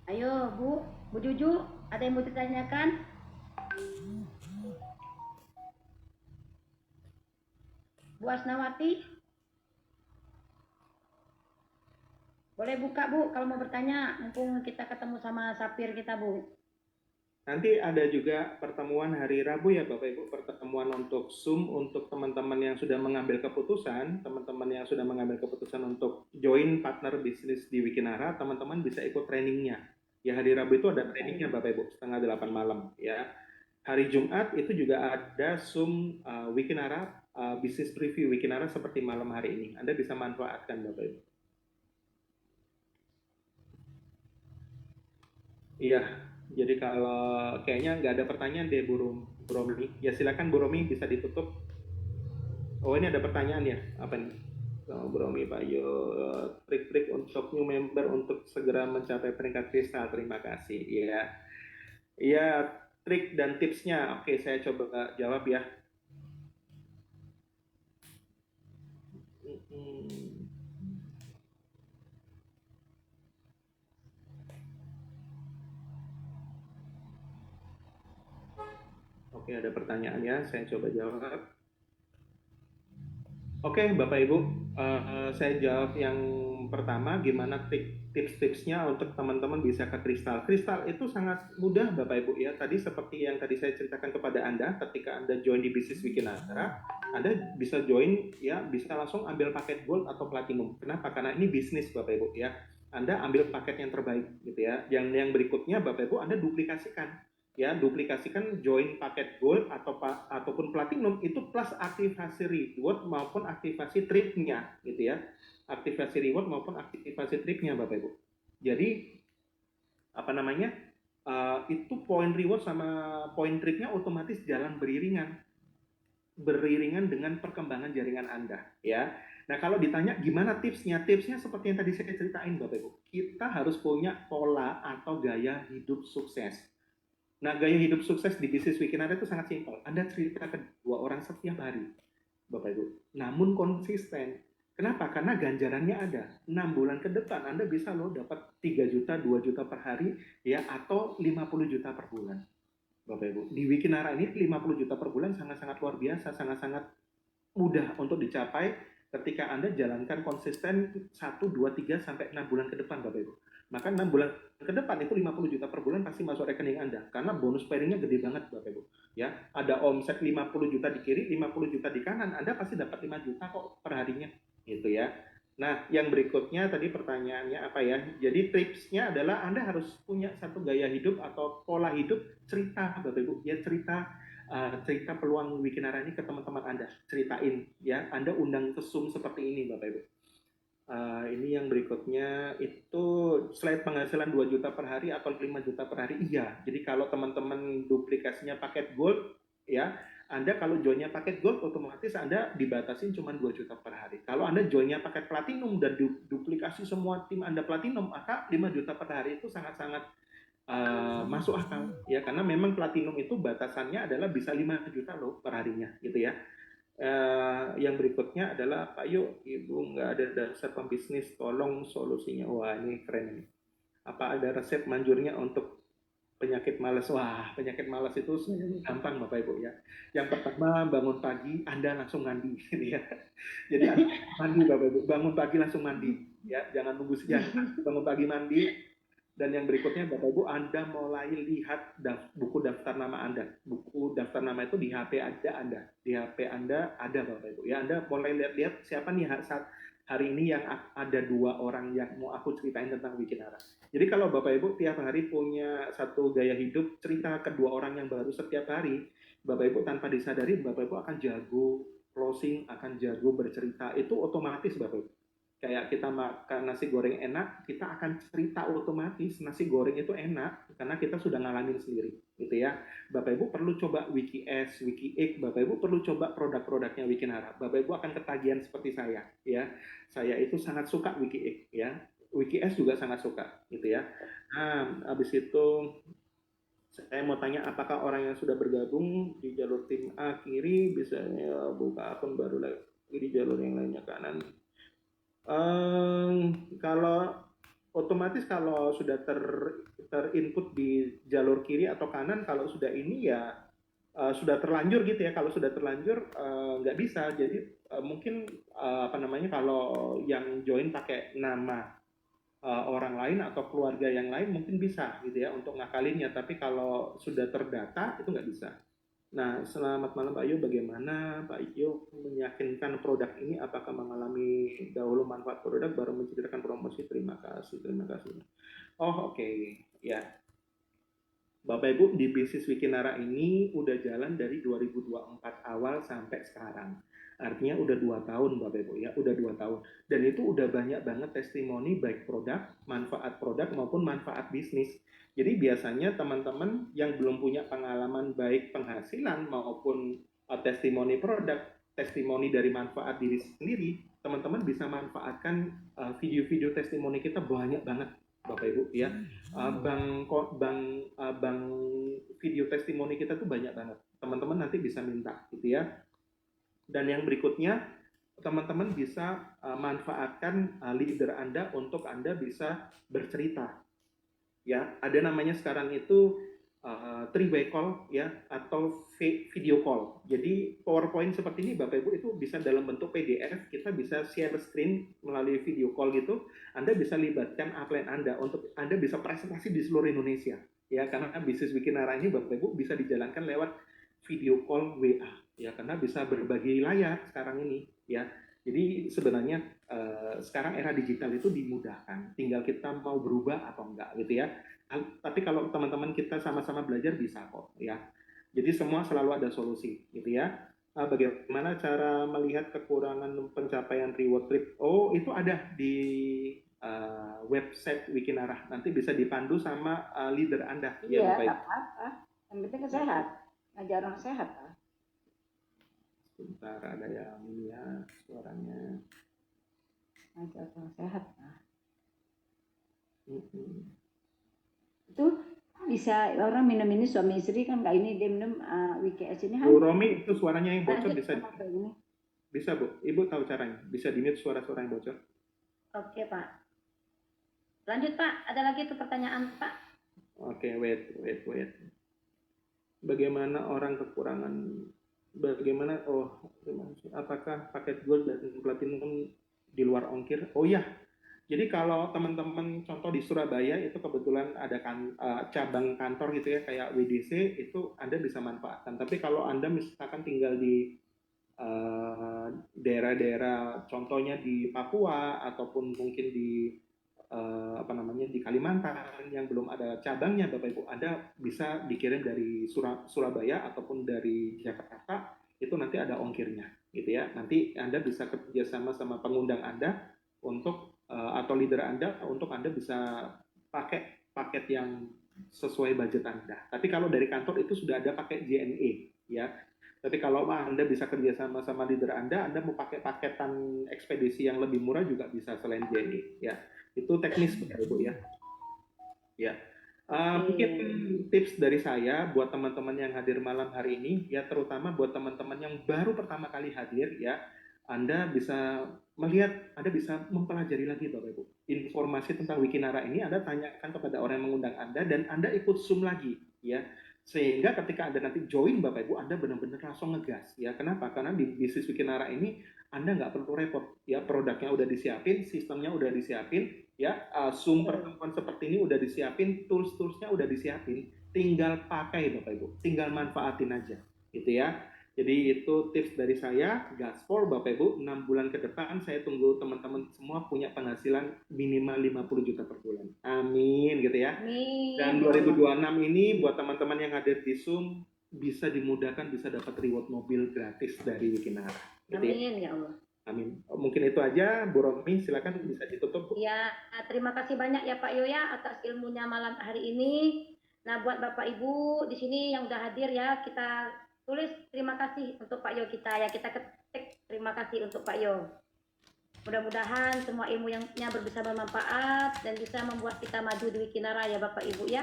Ayo Bu Juju, ada yang mau ditanyakan? Bu Asnawati? Boleh buka Bu kalau mau bertanya, mumpung kita ketemu sama Sapir kita Bu. Nanti ada juga pertemuan hari Rabu ya Bapak Ibu, pertemuan untuk Zoom untuk teman-teman yang sudah mengambil keputusan, teman-teman yang sudah mengambil keputusan untuk join partner bisnis di Wikinara, teman-teman bisa ikut trainingnya. Ya hari Rabu itu ada trainingnya Bapak Ibu, 7:30 malam ya. Hari Jumat itu juga ada Zoom Wikinara, bisnis preview Wikinara seperti malam hari ini. Anda bisa manfaatkan Bapak Ibu. Iya, jadi kalau kayaknya nggak ada pertanyaan deh Bu Romi. Ya silakan Bu Romi bisa ditutup. Oh ini ada pertanyaan ya, apa nih? Oh, Bu Romi Pak Yo, trik-trik untuk new member untuk segera mencapai peringkat kristal. Terima kasih. Iya, iya trik dan tipsnya. Oke, saya coba jawab ya. Oke, ada pertanyaan ya, saya coba jawab. Oke, Bapak Ibu, saya jawab yang pertama, gimana tips-tipsnya untuk teman-teman bisa ke kristal. Kristal itu sangat mudah, Bapak Ibu ya. Tadi seperti yang tadi saya ceritakan kepada Anda, ketika Anda join di bisnis Wikinara, Anda bisa join ya, bisa langsung ambil paket gold atau platinum. Kenapa? Karena ini bisnis, Bapak Ibu ya. Anda ambil paket yang terbaik, gitu ya. Yang berikutnya, Bapak Ibu, Anda duplikasikan. Ya, duplikasikan join paket gold ataupun platinum itu plus aktivasi reward maupun aktivasi tripnya gitu ya, aktivasi reward maupun aktivasi tripnya Bapak Ibu. Jadi apa namanya, itu poin reward sama poin tripnya otomatis jalan beriringan dengan perkembangan jaringan Anda ya. Nah kalau ditanya gimana tipsnya seperti yang tadi saya ceritain Bapak Ibu, kita harus punya pola atau gaya hidup sukses. Nah, gaya hidup sukses di bisnis Wikinara itu sangat simpel. Anda cerita ke 2 orang setiap hari, Bapak Ibu. Namun konsisten. Kenapa? Karena ganjarannya ada. 6 bulan ke depan Anda bisa loh dapat 3 juta, 2 juta per hari, ya, atau 50 juta per bulan. Bapak Ibu, di Wikinara ini 50 juta per bulan sangat-sangat luar biasa, sangat-sangat mudah untuk dicapai ketika Anda jalankan konsisten 1, 2, 3, sampai 6 bulan ke depan, Bapak Ibu. Maka 6 bulan ke depan itu 50 juta per bulan pasti masuk rekening Anda. Karena bonus pairingnya gede banget Bapak Ibu. Ya, ada omset 50 juta di kiri, 50 juta di kanan, Anda pasti dapat 5 juta kok per harinya. Gitu ya. Nah, yang berikutnya tadi pertanyaannya apa ya? Jadi tipsnya adalah Anda harus punya satu gaya hidup atau pola hidup, cerita Bapak Ibu. Ya, cerita peluang Wikinara ini ke teman-teman Anda. Ceritain ya, Anda undang ke Zoom seperti ini Bapak Ibu. Ini yang berikutnya itu slide penghasilan 2 juta per hari atau 5 juta per hari. Iya, jadi kalau teman-teman duplikasinya paket gold ya, Anda kalau joinnya paket gold otomatis Anda dibatasin cuma 2 juta per hari. Kalau Anda joinnya paket platinum dan duplikasi semua tim Anda platinum, maka 5 juta per hari itu sangat-sangat masuk akal ya, karena memang platinum itu batasannya adalah bisa 5 juta loh per harinya gitu ya. Yang berikutnya adalah Pak Yo, Ibu nggak ada dasar pembisnis, tolong solusinya. Wah ini keren nih. Apa ada resep manjurnya untuk penyakit malas? Wah penyakit malas itu gampang Bapak Ibu ya. Yang pertama bangun pagi Anda langsung mandi gitu ya. Jadi Anda mandi Bapak Ibu, bangun pagi langsung mandi ya, jangan nunggu siang, bangun pagi mandi. Dan yang berikutnya Bapak Ibu, Anda mulai lihat buku daftar nama Anda. Buku daftar nama itu di HP Anda. Di HP Anda ada Bapak Ibu. Ya, Anda mulai lihat-lihat siapa nih saat hari ini yang ada 2 orang yang mau aku ceritain tentang Wikinara. Jadi kalau Bapak Ibu tiap hari punya satu gaya hidup, cerita kedua orang yang baru setiap hari, Bapak Ibu tanpa disadari Bapak Ibu akan jago closing, akan jago bercerita. Itu otomatis Bapak Ibu. Kayak kita makan nasi goreng enak, kita akan cerita otomatis nasi goreng itu enak karena kita sudah ngalamin sendiri, gitu ya. Bapak Ibu perlu coba WikiS, WikiX, Bapak Ibu perlu coba produk-produknya Wikinara. Bapak Ibu akan ketagihan seperti saya, ya. Saya itu sangat suka WikiX, ya. WikiS juga sangat suka, gitu ya. Nah, habis itu saya mau tanya apakah orang yang sudah bergabung di jalur tim A kiri bisa buka akun baru lagi di jalur yang lainnya kanan. Kalau otomatis kalau sudah terinput di jalur kiri atau kanan, kalau sudah ini ya sudah terlanjur gitu ya. Kalau sudah terlanjur nggak bisa. Jadi mungkin apa namanya, kalau yang join pakai nama orang lain atau keluarga yang lain mungkin bisa gitu ya untuk ngakalinnya. Tapi kalau sudah terdata itu nggak bisa. Nah, selamat malam Pak Iyo. Bagaimana Pak Iyo meyakinkan produk ini apakah mengalami dahulu manfaat produk baru menceritakan promosi? Terima kasih, terima kasih. Oh, oke. Ya. Bapak Ibu, di bisnis Wikinara ini udah jalan dari 2024 awal sampai sekarang. Artinya udah 2 tahun Bapak Ibu ya, udah 2 tahun. Dan itu udah banyak banget testimoni baik produk, manfaat produk maupun manfaat bisnis. Jadi biasanya teman-teman yang belum punya pengalaman baik penghasilan maupun testimoni produk, testimoni dari manfaat diri sendiri, teman-teman bisa manfaatkan video-video testimoni kita banyak banget Bapak Ibu ya. Bang video testimoni kita tuh banyak banget. Teman-teman nanti bisa minta gitu ya. Dan yang berikutnya, teman-teman bisa manfaatkan leader Anda untuk Anda bisa bercerita. Ya, ada namanya sekarang itu three-way call ya atau video call. Jadi PowerPoint seperti ini Bapak Ibu itu bisa dalam bentuk PDF, kita bisa share screen melalui video call gitu. Anda bisa libatkan upline Anda untuk Anda bisa presentasi di seluruh Indonesia. Ya, karena bisnis Wikinara ini Bapak Ibu bisa dijalankan lewat video call WA ya, karena bisa berbagi layar sekarang ini ya. Jadi sebenarnya sekarang era digital itu dimudahkan, tinggal kita mau berubah atau enggak gitu ya. Tapi kalau teman-teman kita sama-sama belajar bisa kok ya. Jadi semua selalu ada solusi gitu ya. Bagaimana cara melihat kekurangan pencapaian reward trip? Oh, itu ada di website Wikinara. Nanti bisa dipandu sama leader Anda. Iya, nggak apa-apa. Yang penting sehat. Ngajar orang sehat lah. Sebentar, ada yang ini ya suaranya. Ngajar orang sehat lah. Mm-hmm. Itu bisa orang minum ini suami istri kan kayak ini dia minum WikiS ini kan. Bu Romi itu suaranya yang bocor Lanjut bisa sama kayak gini. bisa Bu. Ibu tahu caranya. Bisa di-mute suara-suara yang bocor. Oke Pak. Lanjut Pak, ada lagi tuh pertanyaan Pak. Oke, wait. Bagaimana orang kekurangan? Bagaimana? Apakah paket gold dan platinum di luar ongkir? Oh ya, jadi kalau teman-teman contoh di Surabaya itu kebetulan ada cabang kantor gitu ya kayak WDC, itu Anda bisa manfaatkan. Tapi kalau Anda misalkan tinggal di daerah-daerah contohnya di Papua ataupun mungkin di di Kalimantan yang belum ada cabangnya Bapak Ibu, Anda bisa dikirim dari Surabaya ataupun dari Jakarta, itu nanti ada ongkirnya gitu ya. Nanti Anda bisa kerjasama sama pengundang Anda untuk atau leader Anda untuk Anda bisa pakai paket yang sesuai budget Anda. Tapi kalau dari kantor itu sudah ada pakai JNE ya. Tapi kalau Anda bisa kerjasama sama leader Anda mau pakai paketan ekspedisi yang lebih murah juga bisa selain JNE ya. Itu teknis Bapak Ibu ya. Ya. Mungkin tips dari saya buat teman-teman yang hadir malam hari ini ya, terutama buat teman-teman yang baru pertama kali hadir ya, Anda bisa melihat, Anda bisa mempelajari lagi Bapak Ibu. Informasi tentang Wikinara ini Anda tanyakan kepada orang yang mengundang Anda dan Anda ikut Zoom lagi ya. Sehingga ketika Anda nanti join Bapak Ibu, Anda benar-benar langsung ngegas ya. Kenapa? Karena di bisnis Wikinara ini Anda nggak perlu repot ya, produknya udah disiapin, sistemnya udah disiapin ya, Zoom pertemuan seperti ini udah disiapin, tools-toolsnya udah disiapin, tinggal pakai Bapak Ibu, tinggal manfaatin aja gitu ya. Jadi itu tips dari saya, gaspol Bapak Ibu, 6 bulan ke depan saya tunggu teman-teman semua punya penghasilan minimal 50 juta per bulan. Amin gitu ya. Amin. Dan 2026 ini buat teman-teman yang ada di Zoom bisa dimudahkan, bisa dapat reward mobil gratis dari Wikinara. Gitu ya. Amin ya Allah. Amin. Mungkin itu aja, Bu Romi, silakan bisa ditutup. Bu. Ya, terima kasih banyak ya Pak Yo ya atas ilmunya malam hari ini. Nah, buat Bapak Ibu di sini yang udah hadir ya, kita tulis terima kasih untuk Pak Yo kita ya, kita ketik terima kasih untuk Pak Yo. Mudah-mudahan semua ilmu yang bisa bermanfaat dan bisa membuat kita maju di Wikinara ya Bapak Ibu ya.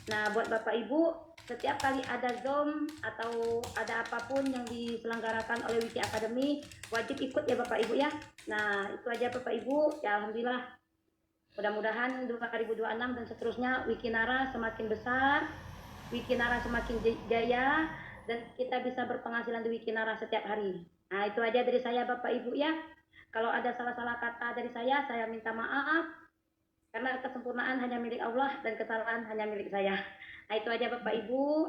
Nah, buat Bapak Ibu, setiap kali ada Zoom atau ada apapun yang diselenggarakan oleh Wiki Academy, wajib ikut ya Bapak Ibu ya. Nah, itu aja Bapak Ibu. Ya Alhamdulillah. Mudah-mudahan 2026 dan seterusnya Wikinara semakin besar, Wikinara semakin jaya, dan kita bisa berpenghasilan di Wikinara setiap hari. Nah, itu aja dari saya Bapak Ibu ya. Kalau ada salah-salah kata dari saya minta maaf. Karena kesempurnaan hanya milik Allah dan kesalahan hanya milik saya. Nah, itu aja Bapak Ibu.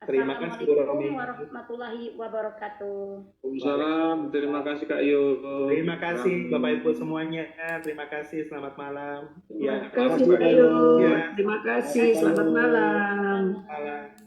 Terima kasih, Bu Romi. Assalamualaikum warahmatullahi wabarakatuh. Waalaikumsalam. Terima kasih Kak Yo. Terima kasih Bapak Ibu semuanya. Terima kasih, selamat malam. Terima Ya, kasih Pak Yo. Ya. Terima kasih. Selamat malam. malam.